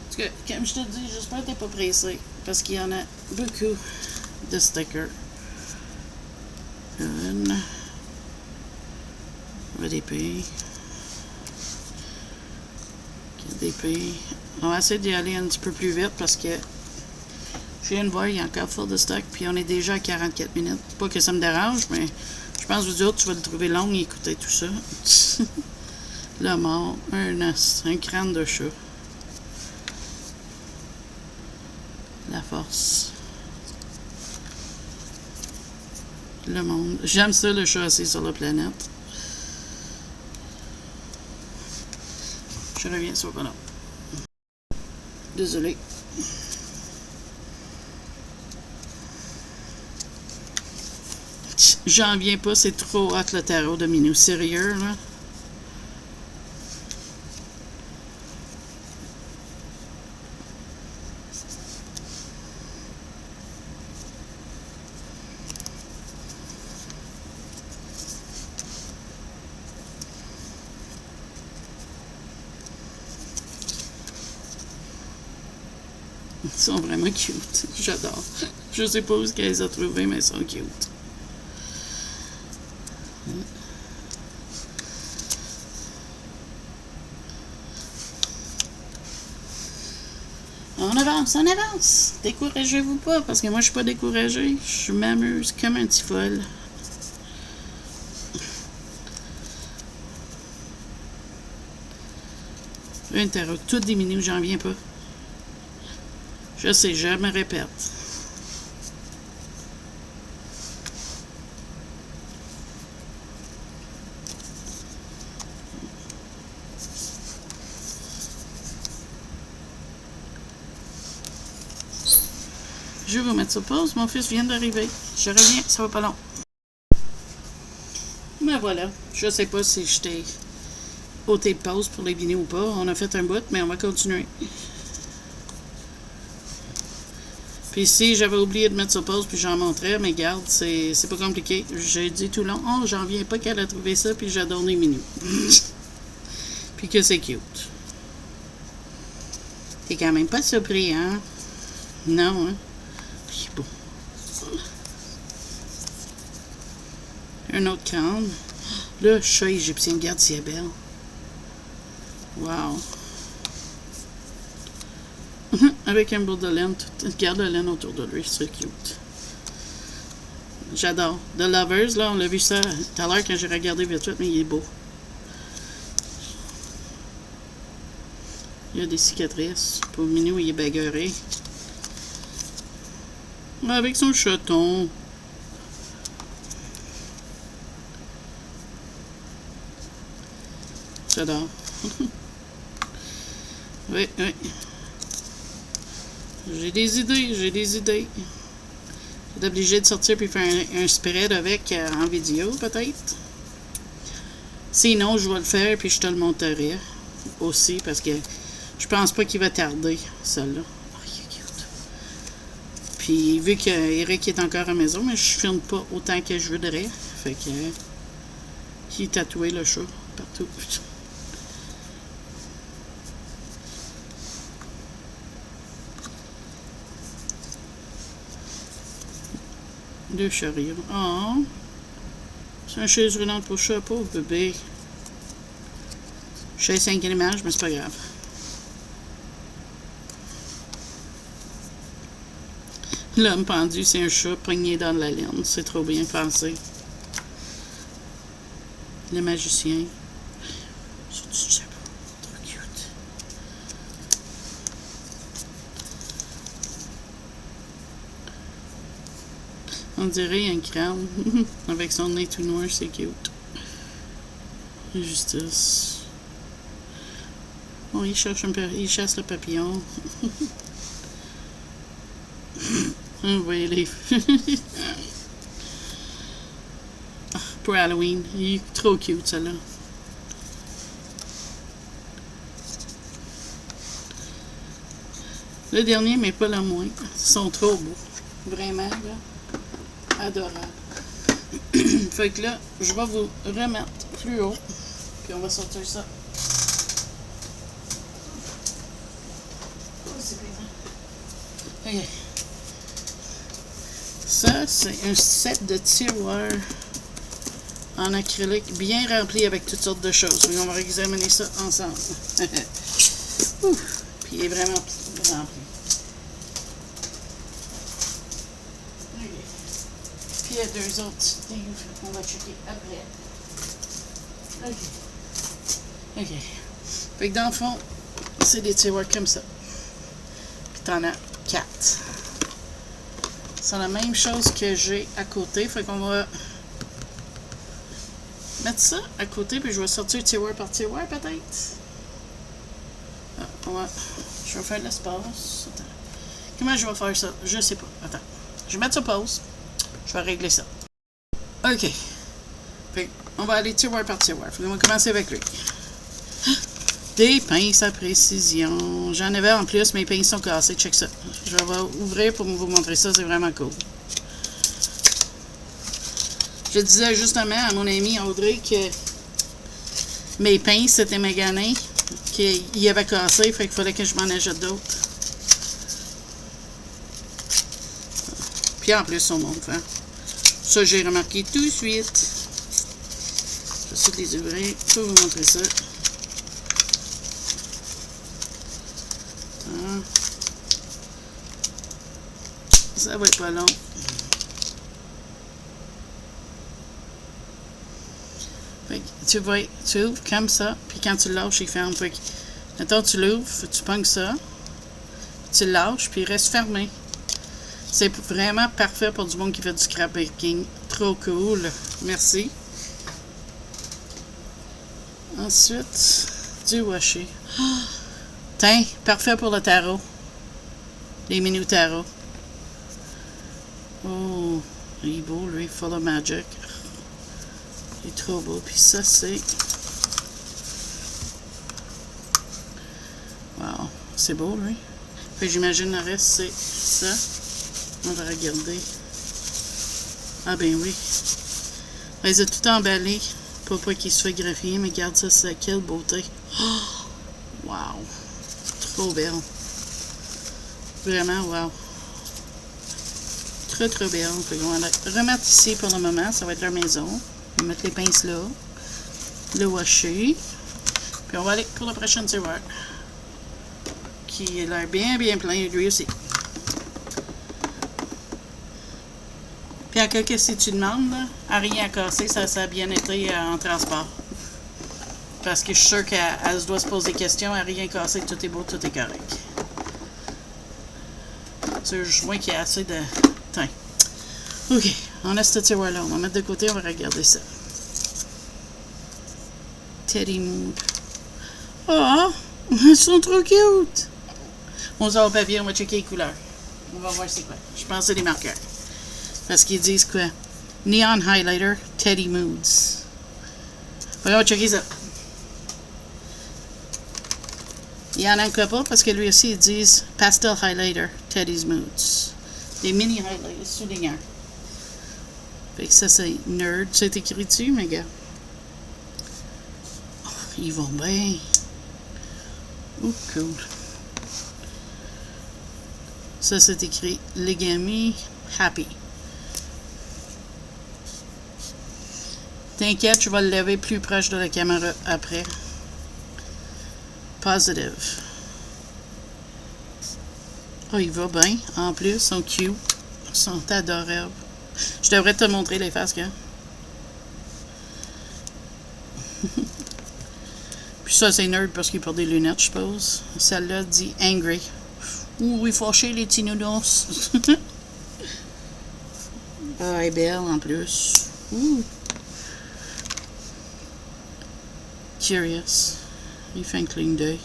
En tout cas, comme je te dis, j'espère que t'es pas pressé. Parce qu'il y en a beaucoup de stickers. Une. VDP. DP. On va essayer d'y aller un petit peu plus vite parce que je viens de voir, il y a encore full de stock, puis on est déjà à 44 minutes. Pas que ça me dérange, mais je pense que vous autres, tu vas le trouver long et écouter tout ça. Le mort, un os, un crâne de chat. La force. Le monde. J'aime ça, le chat assis sur la planète. Je reviens sur le bonhomme. Désolé. J'en viens pas, c'est trop hot le tarot de Minou. Sérieux, là? Ils sont vraiment cute. J'adore. Je sais pas où qu'elle les a trouvés, mais ils sont cute. On avance, on avance. Découragez-vous pas, parce que moi, je suis pas découragée. Je m'amuse comme un petit folle. Un tarot, tout diminue, j'en viens pas. Je sais, je me répète. Je vais vous mettre sur pause. Mon fils vient d'arriver. Je reviens, ça va pas long. Mais voilà. Je sais pas si j'étais ôté de pause pour les vinés ou pas. On a fait un bout, mais on va continuer. Puis si j'avais oublié de mettre sur pause puis j'en montrais, mais garde, c'est pas compliqué. J'ai dit tout long, oh, j'en viens pas qu'elle a trouvé ça, puis j'adore les minous. Puis que c'est cute. T'es quand même pas surpris, hein? Non, hein? Puis bon. Un autre crâne. Le chat égyptien, regarde si elle est belle. Wow. Avec un bout de laine, regarde la laine autour de lui, c'est cute. J'adore. The Lovers, là, on l'a vu ça tout à l'heure quand j'ai regardé vite fait, mais il est beau. Il y a des cicatrices. Pour Minou, il est bagarré. Avec son chaton. J'adore. Oui, oui. J'ai des idées. J'ai obligé de sortir puis faire un spread avec en vidéo, peut-être. Sinon, je vais le faire puis je te le montrerai aussi parce que je pense pas qu'il va tarder, celle-là. Oh, il est cute. Puis, vu qu'Eric est encore à la maison, mais je filme pas autant que je voudrais. Fait que. Qui est tatoué le chat partout. Deux chariots. Oh! C'est un chaise roulante pour chat, pauvre bébé. Je suis à 5 images, mais c'est pas grave. L'homme pendu, c'est un chat pogné dans la laine. C'est trop bien pensé. Le magicien. C'est du chapeau. Trop cute. On dirait un crâne. Avec son nez tout noir, c'est cute. Justice. Bon, il chasse le papillon. Vous voyez les... pour Halloween. Il est trop cute, celle-là. Le dernier, mais pas le moins. Ils sont trop beaux. Vraiment, là. Adorable. Fait que là, je vais vous remettre plus haut. Puis on va sortir ça. Oh, c'est plaisant. OK. Ça, c'est un set de tiroirs en acrylique bien rempli avec toutes sortes de choses. Et on va examiner ça ensemble. Puis il est vraiment rempli. Okay. Puis il y a deux autres livres qu'on va checker après. OK. OK. Fait que dans le fond, c'est des tiroirs comme ça. Puis t'en as 4. C'est la même chose que j'ai à côté. Fait qu'on va mettre ça à côté, puis je vais sortir tiroir par tiroir, peut-être. Ah, je vais faire de l'espace. Comment je vais faire ça? Je sais pas. Attends. Je vais mettre sur pause. Je vais régler ça. OK. Fait on va aller tiroir par tiroir. On va commencer avec lui. Des pinces à précision. J'en avais en plus, mes pinces sont cassées. Check ça. Je vais ouvrir pour vous montrer ça. C'est vraiment cool. Je disais justement à mon amie Audrey que mes pinces c'était magané, qu'il avait cassé, fait qu'il fallait que je m'en achète d'autres. Puis en plus, son monde, hein. Ça, j'ai remarqué tout de suite. Je vais les ouvrir pour vous montrer ça. Ça va être pas long. Fait que tu ouvres comme ça, puis quand tu le lâches, il ferme. Fait que, mettons, tu l'ouvres, tu pognes ça, tu le lâches, puis il reste fermé. C'est vraiment parfait pour du monde qui fait du scrapbooking. Trop cool. Merci. Ensuite, du washi. Oh, tiens, parfait pour le tarot. Les mini tarots. Oh, il est beau, lui, full of magic. Il est trop beau. Puis ça, c'est... Wow, c'est beau, lui. Puis j'imagine le reste, c'est ça. On va regarder. Ah ben oui. Elle les a tout emballés pour pas qu'il se fait greffier, mais regarde ça, c'est quelle beauté. Oh, wow. Trop belle. Vraiment, wow. Très, très belle. On va la remettre ici pour le moment. Ça va être la maison. On va mettre les pinces là. Le washer. Puis on va aller pour le prochain tiroir. Qui a l'air bien, bien plein. Lui aussi. Puis à quelque si tu demandes, là, à rien à casser, ça a bien été en transport. Parce que je suis sûre qu'elle doit se poser des questions, à rien casser, tout est beau, tout est correct. C'est juste moi qui ai assez de temps. OK, on a ce tiroir-là. On va mettre de côté, on va regarder ça. Teddy Mood. Oh, ils sont trop cute! On sort au papier, on va checker les couleurs. On va voir c'est quoi. Je pense que c'est des marqueurs. Parce qu'ils disent quoi? Neon Highlighter, Teddy Moods. On va checker ça. Il y en a encore pas parce que lui aussi ils disent Pastel Highlighter, Teddy's Moods. Des mini highlighters soulignants. Fait que ça c'est Nerd, c'est écrit dessus, mes gars. Oh, ils vont bien. Oh, cool. Ça c'est écrit Legami Happy. T'inquiète, je vais le lever plus proche de la caméra après. Positive. Oh, il va bien. En plus, ils sont cute. Ils sont adorables. Je devrais te montrer les faces, gars. Puis ça, c'est Nerd parce qu'il porte des lunettes, je suppose. Celle-là dit Angry. Ouh, il faut fâché les petits nounours. Ah, elle est belle en plus. Ouh. Curious. Il fait un clin d'œil.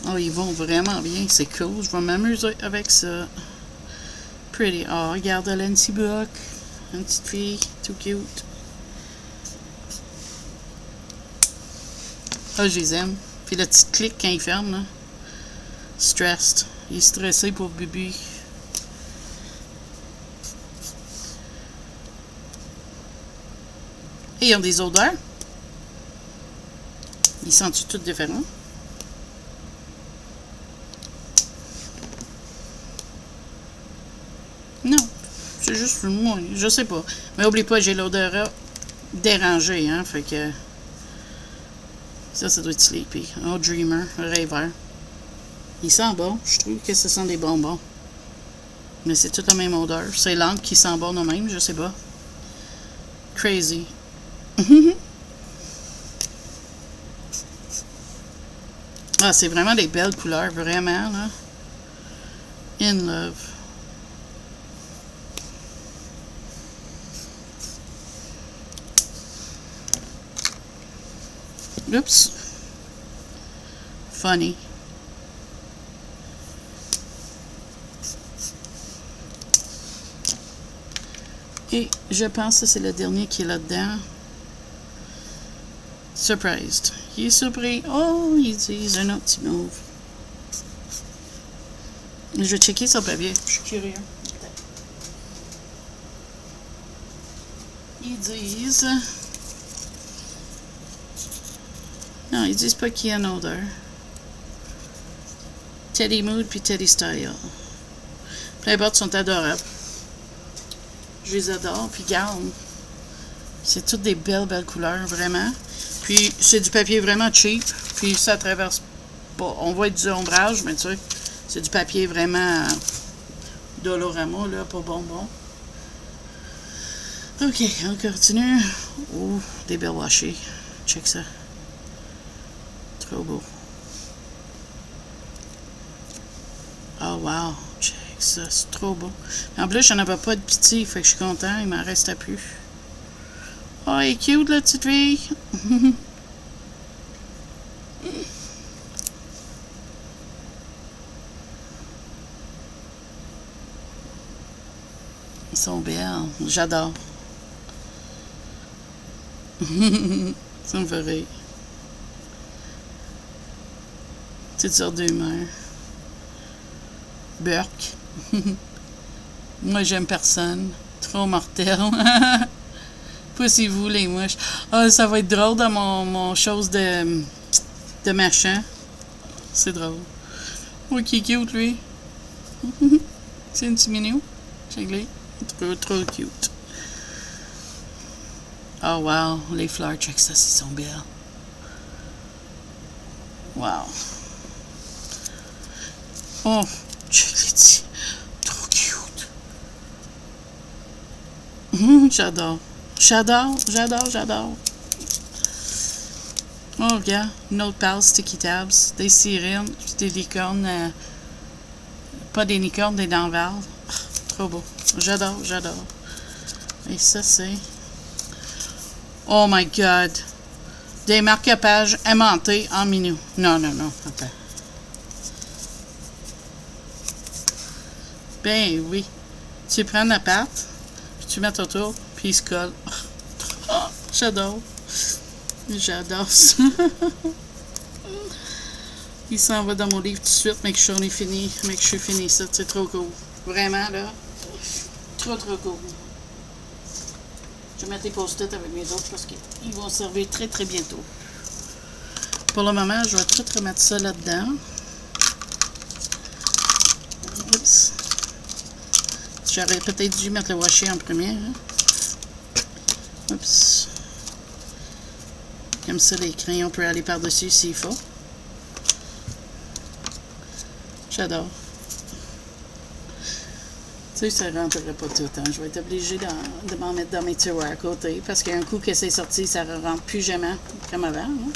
Oh, ils vont vraiment bien. C'est cool. Je vais m'amuser avec ça. Pretty. Oh, regarde Lancy Buck. Une petite fille. Tout cute. Oh, je les aime. Puis le petit clic quand il ferme, là. Stressed. Il est stressé pour bébé. Et ils ont des odeurs. Ils sentent toutes différents. Non, c'est juste moi, je sais pas. Mais oublie pas, j'ai l'odorat dérangé, hein, fait que ça doit être Sleepy. Oh, Dreamer, rêveur. Il sent bon, je trouve que ce sont des bonbons. Mais c'est toute la même odeur. C'est l'encre qui sent bon de même, je sais pas. Crazy. Ah, c'est vraiment des belles couleurs, vraiment, là. In love. Oops. Funny. Et je pense que c'est le dernier qui est là-dedans. Surprised. Il est surpris. Oh, ils disent un autre petit move. Je vais checker son papier. Je suis curieux. Ils disent... Non, ils disent pas qu'il y a une odeur. Teddy Mood puis Teddy Style. Les bottes sont adorables. Je les adore. Puis garde. C'est toutes des belles couleurs, vraiment. Puis c'est du papier vraiment cheap. Puis ça traverse pas. On voit du ombrage, mais tu sais, c'est du papier vraiment Dolorama, là, pas bonbon. Ok, on continue. Oh, des belles washées. Check ça. Trop beau. Oh wow, check ça, c'est trop beau. En plus, j'en avais pas de pitié, fait que je suis content, il m'en reste à plus. Oh, elle est cute, la petite fille. Ils sont belles, j'adore. Ça me fait rire. Toutes sortes d'humeurs. Burke. Moi, j'aime personne. Trop mortel. Pas si vous, les mouches. Ah, ça va être drôle dans mon chose de machin. C'est drôle. Oh, qui est cute, lui. C'est un petit minou. Check-le. Trop cute. Oh, wow. Les fleurs, check ça, ils sont belles. Wow. Oh, check les petits. Trop cute. J'adore. J'adore. Oh, regarde. Une autre pale, Sticky Tabs. Des sirènes. Des licornes. Pas des licornes, des danvales. Trop beau. J'adore. Et ça, c'est... Oh my God. Des marque-pages aimantés en minou. Non. Attends. Ben oui. Tu prends la pâte, puis tu mets autour, puis il se colle. Oh, j'adore ça. Il s'en va dans mon livre tout de suite, mais que je suis fini. Mais que je suis fini ça. C'est trop cool. Vraiment, là. Trop cool. Je vais mettre les post-it avec mes autres parce qu'ils vont servir très bientôt. Pour le moment, je vais tout remettre ça là-dedans. Oups. J'aurais peut-être dû mettre le washi en premier. Hein? Oups. Comme ça, les crayons peuvent aller par-dessus s'il faut. J'adore. Tu sais, ça ne rentrerait pas tout. Hein? Je vais être obligée de m'en mettre dans mes tiroirs à côté parce qu'un coup que c'est sorti, ça ne rentre plus jamais comme avant. Hein?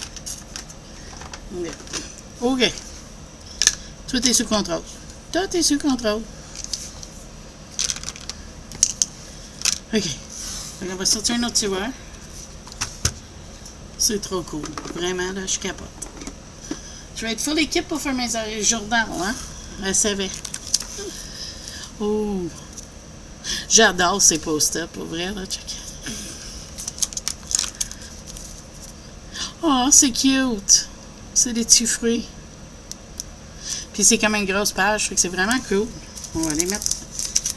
OK. Tout est sous contrôle. OK. On va sortir un autre tiroir. C'est trop cool. Vraiment, là, je capote. Je vais être full équipe pour faire mes journaux, hein? Elle savait. Oh! J'adore ces post-it, pour vrai, là, check. Oh, c'est cute! C'est des petits fruits. Puis c'est comme une grosse page, fait que c'est vraiment cool. On va les mettre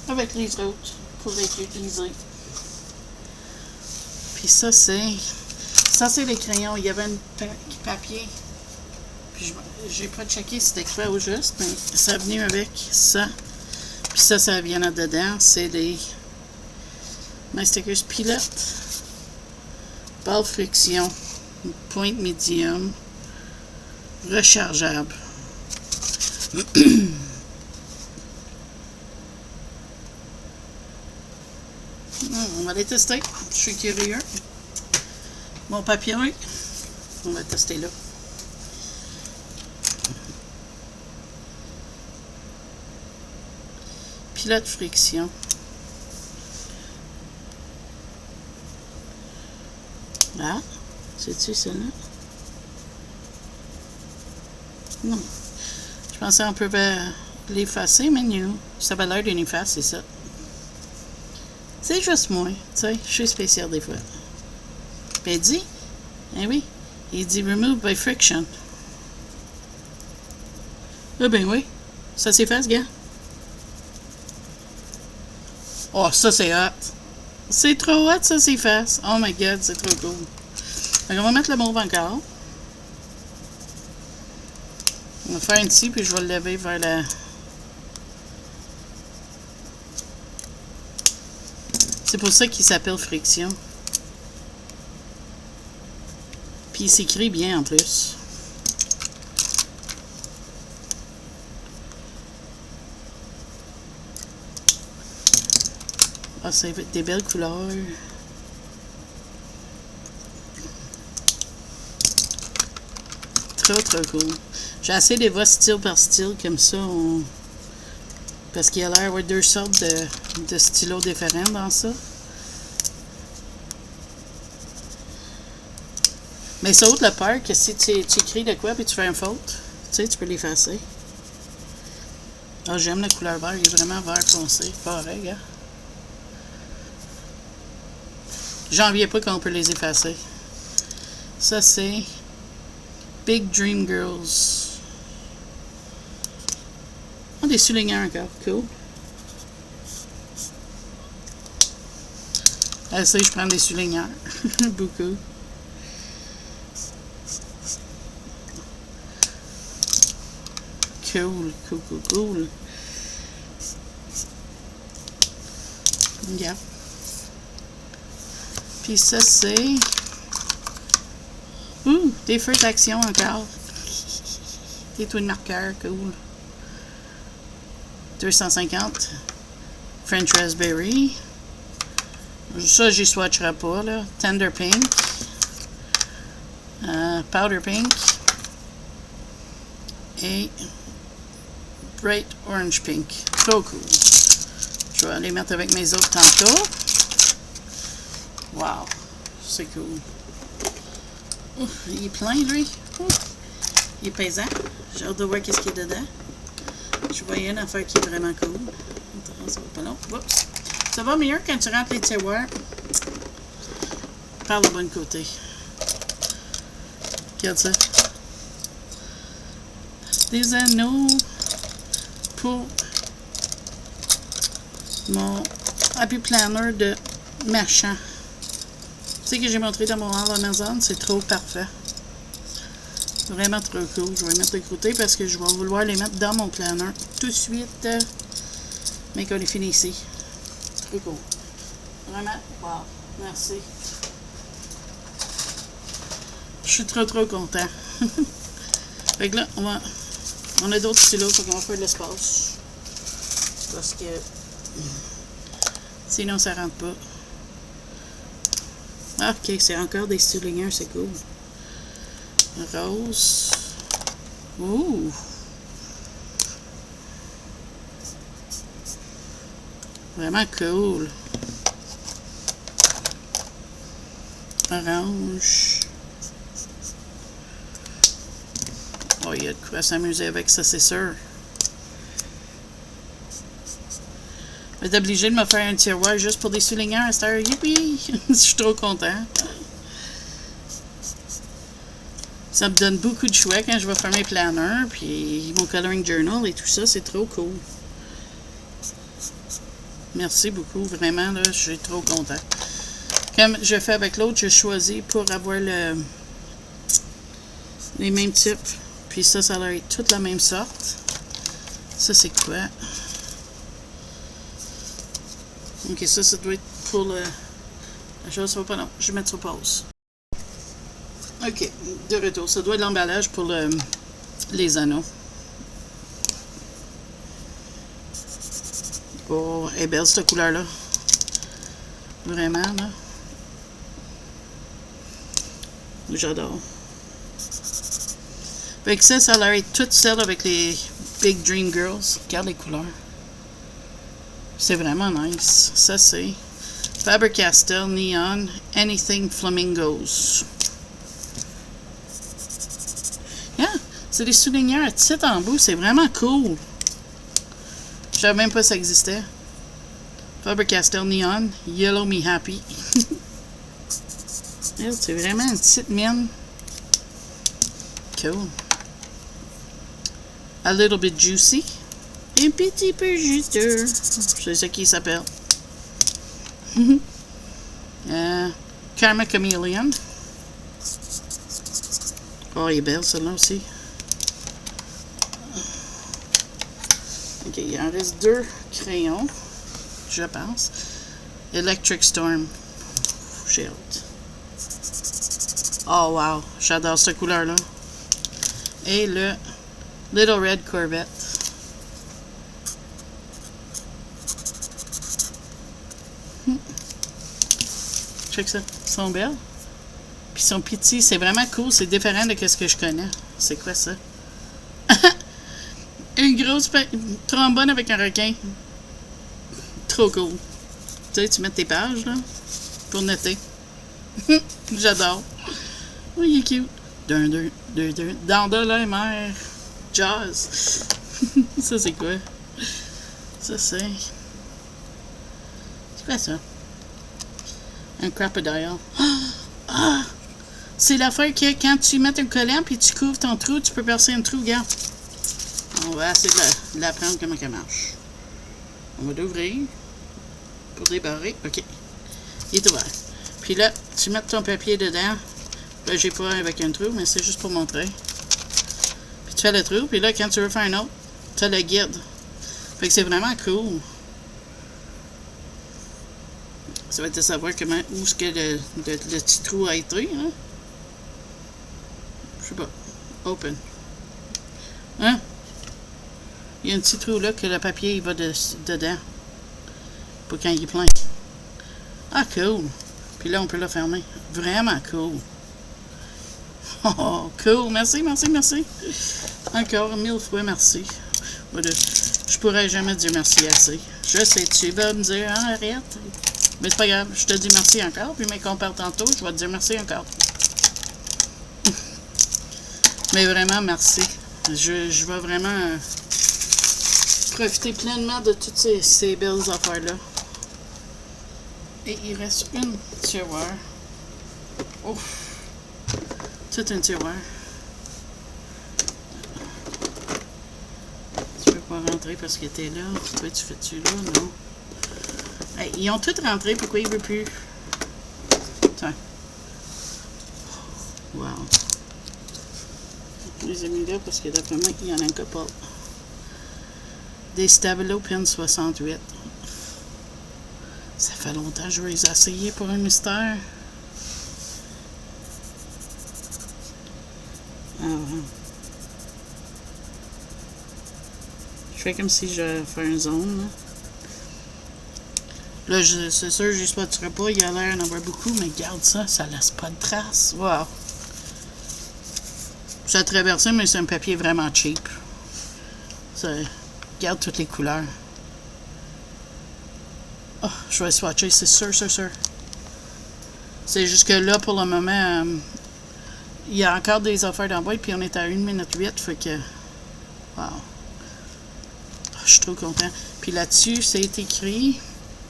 avec les autres pour les utiliser. Puis ça, c'est les crayons. Il y avait un papier. Puis j'ai pas checké si c'était clair ou juste, mais ça a venu avec ça. Puis ça vient là-dedans. C'est les My Stickers pilote. Balle friction. Pointe médium. Rechargeable. On va les tester. Je suis curieux. Mon papier, on va tester là. Pilote friction. Ah, c'est-tu celle-là? Non. Je pensais qu'on pouvait l'effacer, mais non. Ça va l'air d'une efface, c'est ça. C'est juste moi, tu sais, je suis spécial des fois. Puis il dit, eh oui, il dit remove by friction. Ah ben oui, ça s'efface, gars. Oh, ça c'est hot. C'est trop hot, ça s'efface. Oh my god, c'est trop cool. Donc, on va mettre le mauve encore. On va faire ici, puis je vais le lever vers la... C'est pour ça qu'il s'appelle friction. Puis il s'écrit bien en plus. Ah, c'est des belles couleurs. Trop cool. J'ai assez des voix style par style, comme ça. Parce qu'il y a l'air d'avoir deux sortes de stylos différents dans ça. Mais ça autre le peur que si tu écris de quoi puis tu fais une faute, tu sais, tu peux l'effacer. Ah, j'aime la couleur vert, il est vraiment vert foncé. Pareil, hein. J'en viens pas qu'on peut les effacer. Ça, c'est Big Dream Girls. Oh, des souligneurs encore. Cool. Ah, ça, je prends des souligneurs. Beaucoup. Cool. Yeah. Puis ça, c'est... des feux d'action encore. Des twin marqueurs, cool. 250. French Raspberry. Ça, j'y swatcherai pas, là. Tender Pink. Powder Pink. Et Bright Orange Pink. Trop cool. Je vais les mettre avec mes autres tantôt. Wow, c'est cool. Ouf, il est plein, lui. Ouf, il est pesant. J'ai hâte de voir qu'est-ce qu'il y a dedans. Je voyais une affaire qui est vraiment cool. Attends, ça va pas long. Oups. Ça va mieux quand tu rentres les tiroirs par le bon côté. Regarde ça. Des anneaux pour mon happy planner de machin. Tu sais que j'ai montré dans mon haul Amazon, c'est trop parfait. Vraiment trop cool. Je vais les mettre de côté parce que je vais vouloir les mettre dans mon planner tout de suite. Mais qu'on les finit ici. Trop cool. Vraiment, wow. Merci. Je suis trop content. Fait que là, on a d'autres stylos, faut qu'on va faire de l'espace. Parce que sinon ça rentre pas. Ah, ok, c'est encore des souligneurs, c'est cool. Rose. Ouh. Vraiment cool. Orange. Oh, il y a de quoi s'amuser avec ça, c'est sûr. Je vais être obligé de me faire un tiroir juste pour des souligneurs à cette heure. Youpi! Je suis trop content. Ça me donne beaucoup de choix quand je vais faire mes planners, puis mon coloring journal et tout ça, c'est trop cool. Merci beaucoup, vraiment, là, je suis trop content. Comme je fais avec l'autre, j'ai choisi pour avoir les mêmes types. Puis ça a l'air toute la même sorte. Ça, c'est quoi? Ok, ça doit être pour le... La chose, ça va pas, non. Je vais mettre sur pause. Ok, de retour. Ça doit être l'emballage pour les anneaux. Oh, elle est belle cette couleur-là. Vraiment, là. J'adore. Fait que ça a l'air d'être toute celle avec les Big Dream Girls. Regarde les couleurs. C'est vraiment nice. Ça, c'est Faber-Castell Neon Anything Flamingos. Yeah, c'est des souligneurs à titre en bout. C'est vraiment cool. Je savais même pas que ça existait. Faber-Castell Neon, Yellow Me Happy. C'est vraiment une petite mine. Cool. A Little Bit Juicy. Un petit peu juteux. C'est ça qui s'appelle. Karma Chameleon. Oh, elle est belle celle-là aussi. Ok, il en reste 2 crayons, je pense. Electric Storm. J'ai hâte. Oh wow, j'adore cette couleur-là. Et le Little Red Corvette. Check ça, ils sont belles. Puis ils sont petits, c'est vraiment cool, c'est différent de ce que je connais. C'est quoi ça? Une grosse trombone avec un requin. Trop cool. Tu sais, tu mets tes pages, là, pour noter. J'adore. Oh, il est cute. Dans de la mer. Jazz. Ça, c'est quoi? Ça, c'est... C'est quoi ça? Un crocodile. Ah! C'est l'affaire que quand tu mets un collant puis tu couvres ton trou, tu peux percer un trou, regarde. On va essayer de l'apprendre comment ça marche. On va l'ouvrir pour débarrer. OK. Il est ouvert. Puis là, tu mets ton papier dedans. Là, j'ai pas avec un trou, mais c'est juste pour montrer. Puis tu fais le trou. Puis là, quand tu veux faire un autre, tu as le guide. Fait que c'est vraiment cool. Ça va te savoir comment, où est-ce que le petit trou a été. Hein? Je sais pas. Open. Hein? Il y a un petit trou là que le papier il va dedans. Pour quand il est plein. Ah, cool. Puis là, on peut le fermer. Vraiment cool. Oh, cool. Merci, merci, merci. Encore 1000 fois merci. Je pourrais jamais dire merci assez. Je sais, tu vas me dire, hein, arrête. Mais c'est pas grave. Je te dis merci encore. Puis, mais qu'on parle tantôt, je vais te dire merci encore. Mais vraiment, merci. Je vais vraiment profiter pleinement de toutes ces belles affaires-là. Et il reste une tiroir. Ouf! C'est un tiroir. Tu peux pas rentrer parce qu'il était là. Toi, tu fais-tu là? Non. Hey, ils ont tous rentré. Pourquoi il veut plus? Tiens. Wow. Je les ai mis là parce que d'après moi, il y en a un couple. Des Stabilo Pen 68. Ça fait longtemps que je vais les essayer pour un mystère. Je fais comme si je fais une zone. Là, c'est sûr, je ne spotterai pas. Il y a l'air d'en avoir beaucoup, mais regarde ça, ça laisse pas de traces. Wow! Ça a traversé, mais c'est un papier vraiment cheap. Ça, regarde toutes les couleurs. Oh, je vais swatcher, c'est sûr, sûr, sûr. C'est juste que là, pour le moment, il y a encore des affaires dans la boîte, puis on est à 1 minute 8, fait que... Wow! Oh, je suis trop content. Puis là-dessus, c'est écrit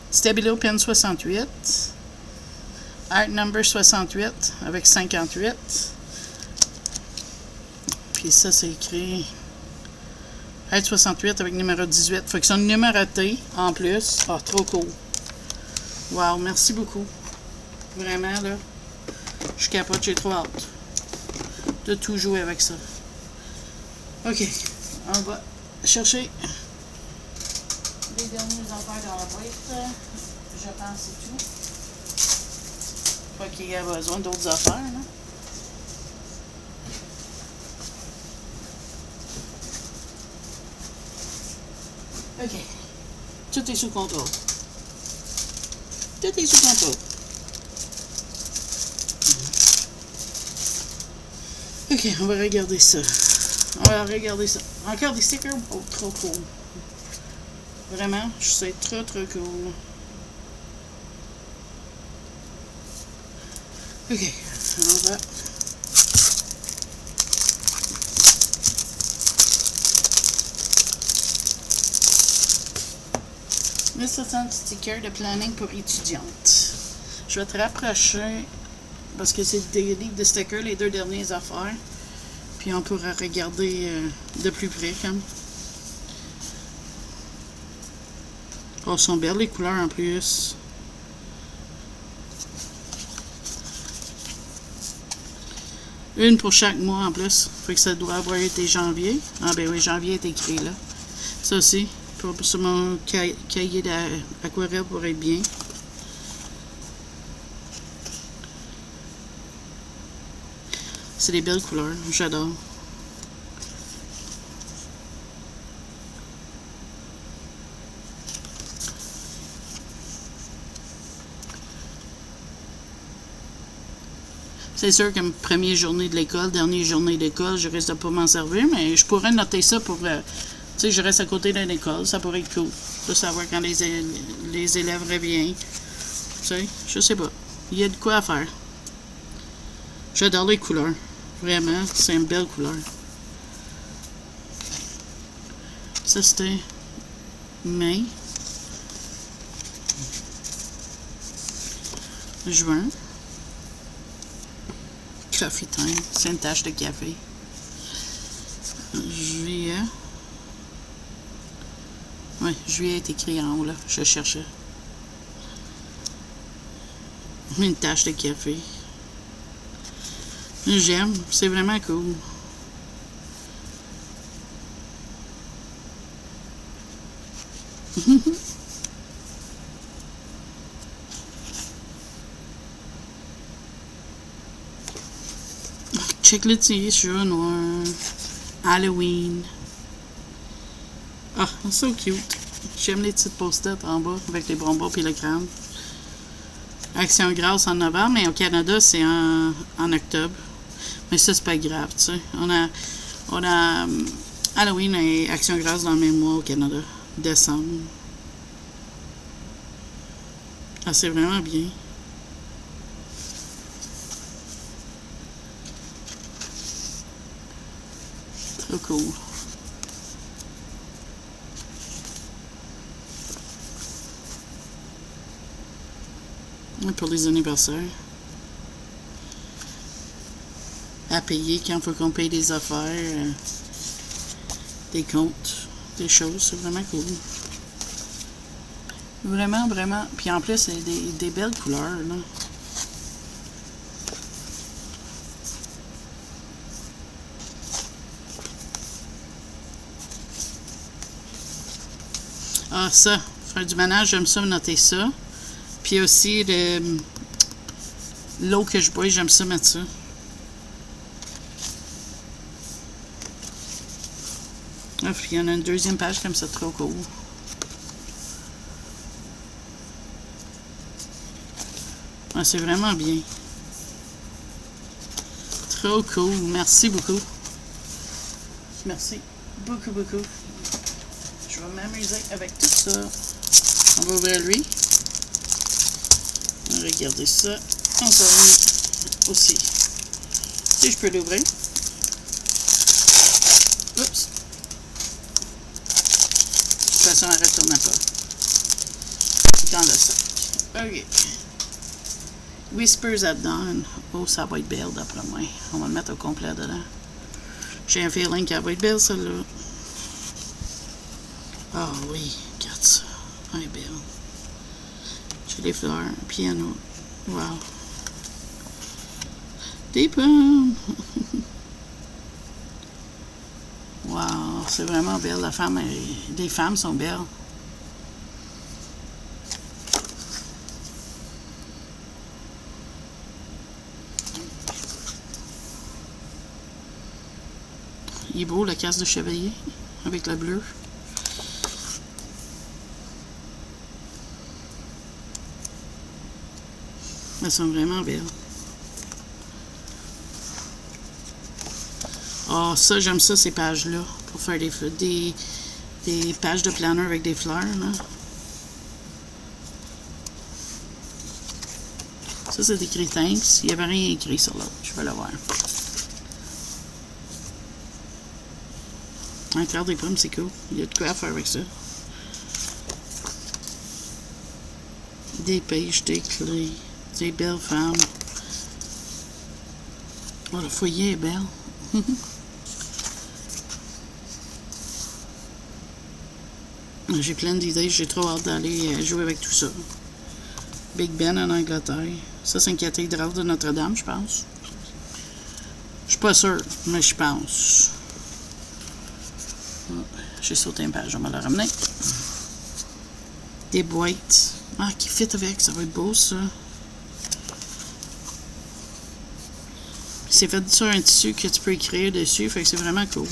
Stabilo Pen 68, Art Number 68 avec 58. Puis ça, c'est écrit Art 68 avec numéro 18. Fait qu'ils sont numérotés en plus. Ah, trop cool. Wow, merci beaucoup. Vraiment, là. Je capote, j'ai trop hâte de tout jouer avec ça. OK. On va chercher les dernières affaires dans la boîte. Je pense que c'est tout. Pas qu'il y a besoin d'autres affaires, là. OK. Tout est sous contrôle. Tout est sous contrôle. OK, on va regarder ça. On va regarder ça. Encore des stickers? Oh, trop cool. Vraiment, c'est trop, trop cool. OK, on va... 1060 stickers de planning pour étudiantes. Je vais te rapprocher parce que c'est des livres de stickers, les deux dernières affaires. Puis on pourra regarder de plus près comme. Oh, sont belles les couleurs en plus. Une pour chaque mois en plus. Fait que ça doit avoir été janvier. Ah ben oui, janvier est écrit là. Ça aussi, pour mon cahier d'aquarelle pour être bien. C'est des belles couleurs, j'adore. C'est sûr que première journée de l'école, dernière journée d'école, je risque de pas m'en servir, mais je pourrais noter ça pour... tu sais, je reste à côté d'une école, ça pourrait être cool de savoir quand les élèves reviennent. Tu sais, je sais pas. Il y a de quoi à faire. J'adore les couleurs. Vraiment, c'est une belle couleur. Ça, c'était mai. Juin. Coffee time. C'est une tache de café. Juillet. Oui, juillet est écrit en haut, là. Je cherchais. Une tache de café. J'aime. C'est vraiment cool. Check le t-shirt noir. Halloween. Ah, so cute. J'aime les petites post-it en bas avec les bonbons et le crâne. Action grasse en novembre, mais au Canada, c'est en octobre. Mais ça, c'est pas grave, tu sais. On a Halloween et Action grasse dans le même mois au Canada. Décembre. Ah, c'est vraiment bien. Trop cool. Pour les anniversaires. À payer quand il faut qu'on paye des affaires, des comptes, des choses. C'est vraiment cool. Vraiment, vraiment. Puis en plus, c'est des belles couleurs, là. Ah, ça. Faire du ménage, j'aime ça, noter ça. Puis aussi, l'eau que je bois, j'aime ça mettre ça. Ah, puis il y en a une deuxième page comme ça, trop cool. Ah, c'est vraiment bien. Trop cool. Merci beaucoup. Merci beaucoup, beaucoup. Je vais m'amuser avec tout ça. On va ouvrir lui. Regardez ça. Encore une aussi. Si je peux l'ouvrir. Oups. De toute façon, elle ne retourne pas. Dans le sac. OK. Whispers at Dawn. Oh, ça va être belle d'après moi. On va le mettre au complet dedans. J'ai un feeling qu'elle va être belle, celle-là. Ah oui, regarde ça. Elle est belle. J'ai des fleurs, un piano. Wow. Des pommes. Wow, c'est vraiment belle. La femme, les femmes sont belles. Il est beau, la casse de chevalier, avec le bleu. Elles sont vraiment belles. Ah, ça, j'aime ça, ces pages-là, pour faire des pages de planeur avec des fleurs, là. Ça, c'est écrit Thanks. Il n'y avait rien écrit sur l'autre. Je vais le voir. Un quart des pommes, c'est cool. Il y a de quoi à faire avec ça. Des pêches, des clés, des belles femmes. Oh, le foyer est belle. J'ai plein d'idées, j'ai trop hâte d'aller jouer avec tout ça. Big Ben en Angleterre. Ça, c'est une cathédrale de Notre-Dame, je pense. Je suis pas sûre, mais je pense. Oh, j'ai sauté une page, je vais me la ramener. Des boîtes. Ah, qui fit avec, ça va être beau, ça. C'est fait sur un tissu que tu peux écrire dessus, fait que c'est vraiment cool.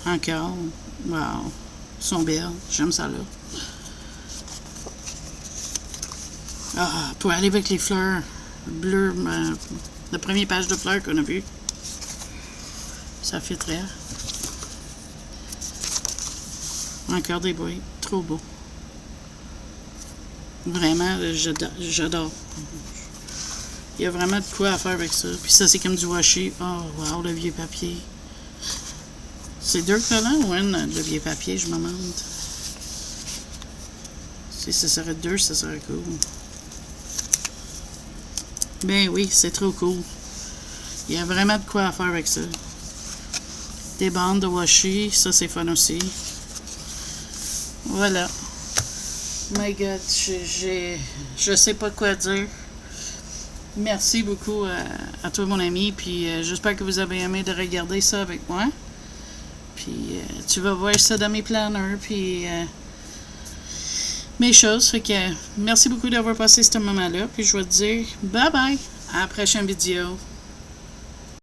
Encore. Wow. Ils sont belles. J'aime ça, là. Ah, pour aller avec les fleurs bleues, la première page de fleurs qu'on a vue. Ça fait très. Encore des boîtes. Trop beau. Vraiment, j'adore. Il y a vraiment de quoi à faire avec ça. Puis ça, c'est comme du washi. Oh, wow, le vieux papier. C'est 2 collants ou une, le vieux papier, je me demande. Si ce serait 2, ça serait cool. Ben oui, c'est trop cool. Il y a vraiment de quoi à faire avec ça. Des bandes de washi, ça c'est fun aussi. Voilà. My God, je sais pas quoi dire. Merci beaucoup à toi, mon ami. Puis j'espère que vous avez aimé de regarder ça avec moi. Puis tu vas voir ça dans mes planners. Puis mes choses. Fait que merci beaucoup d'avoir passé ce moment-là. Puis je vais te dire bye bye à la prochaine vidéo.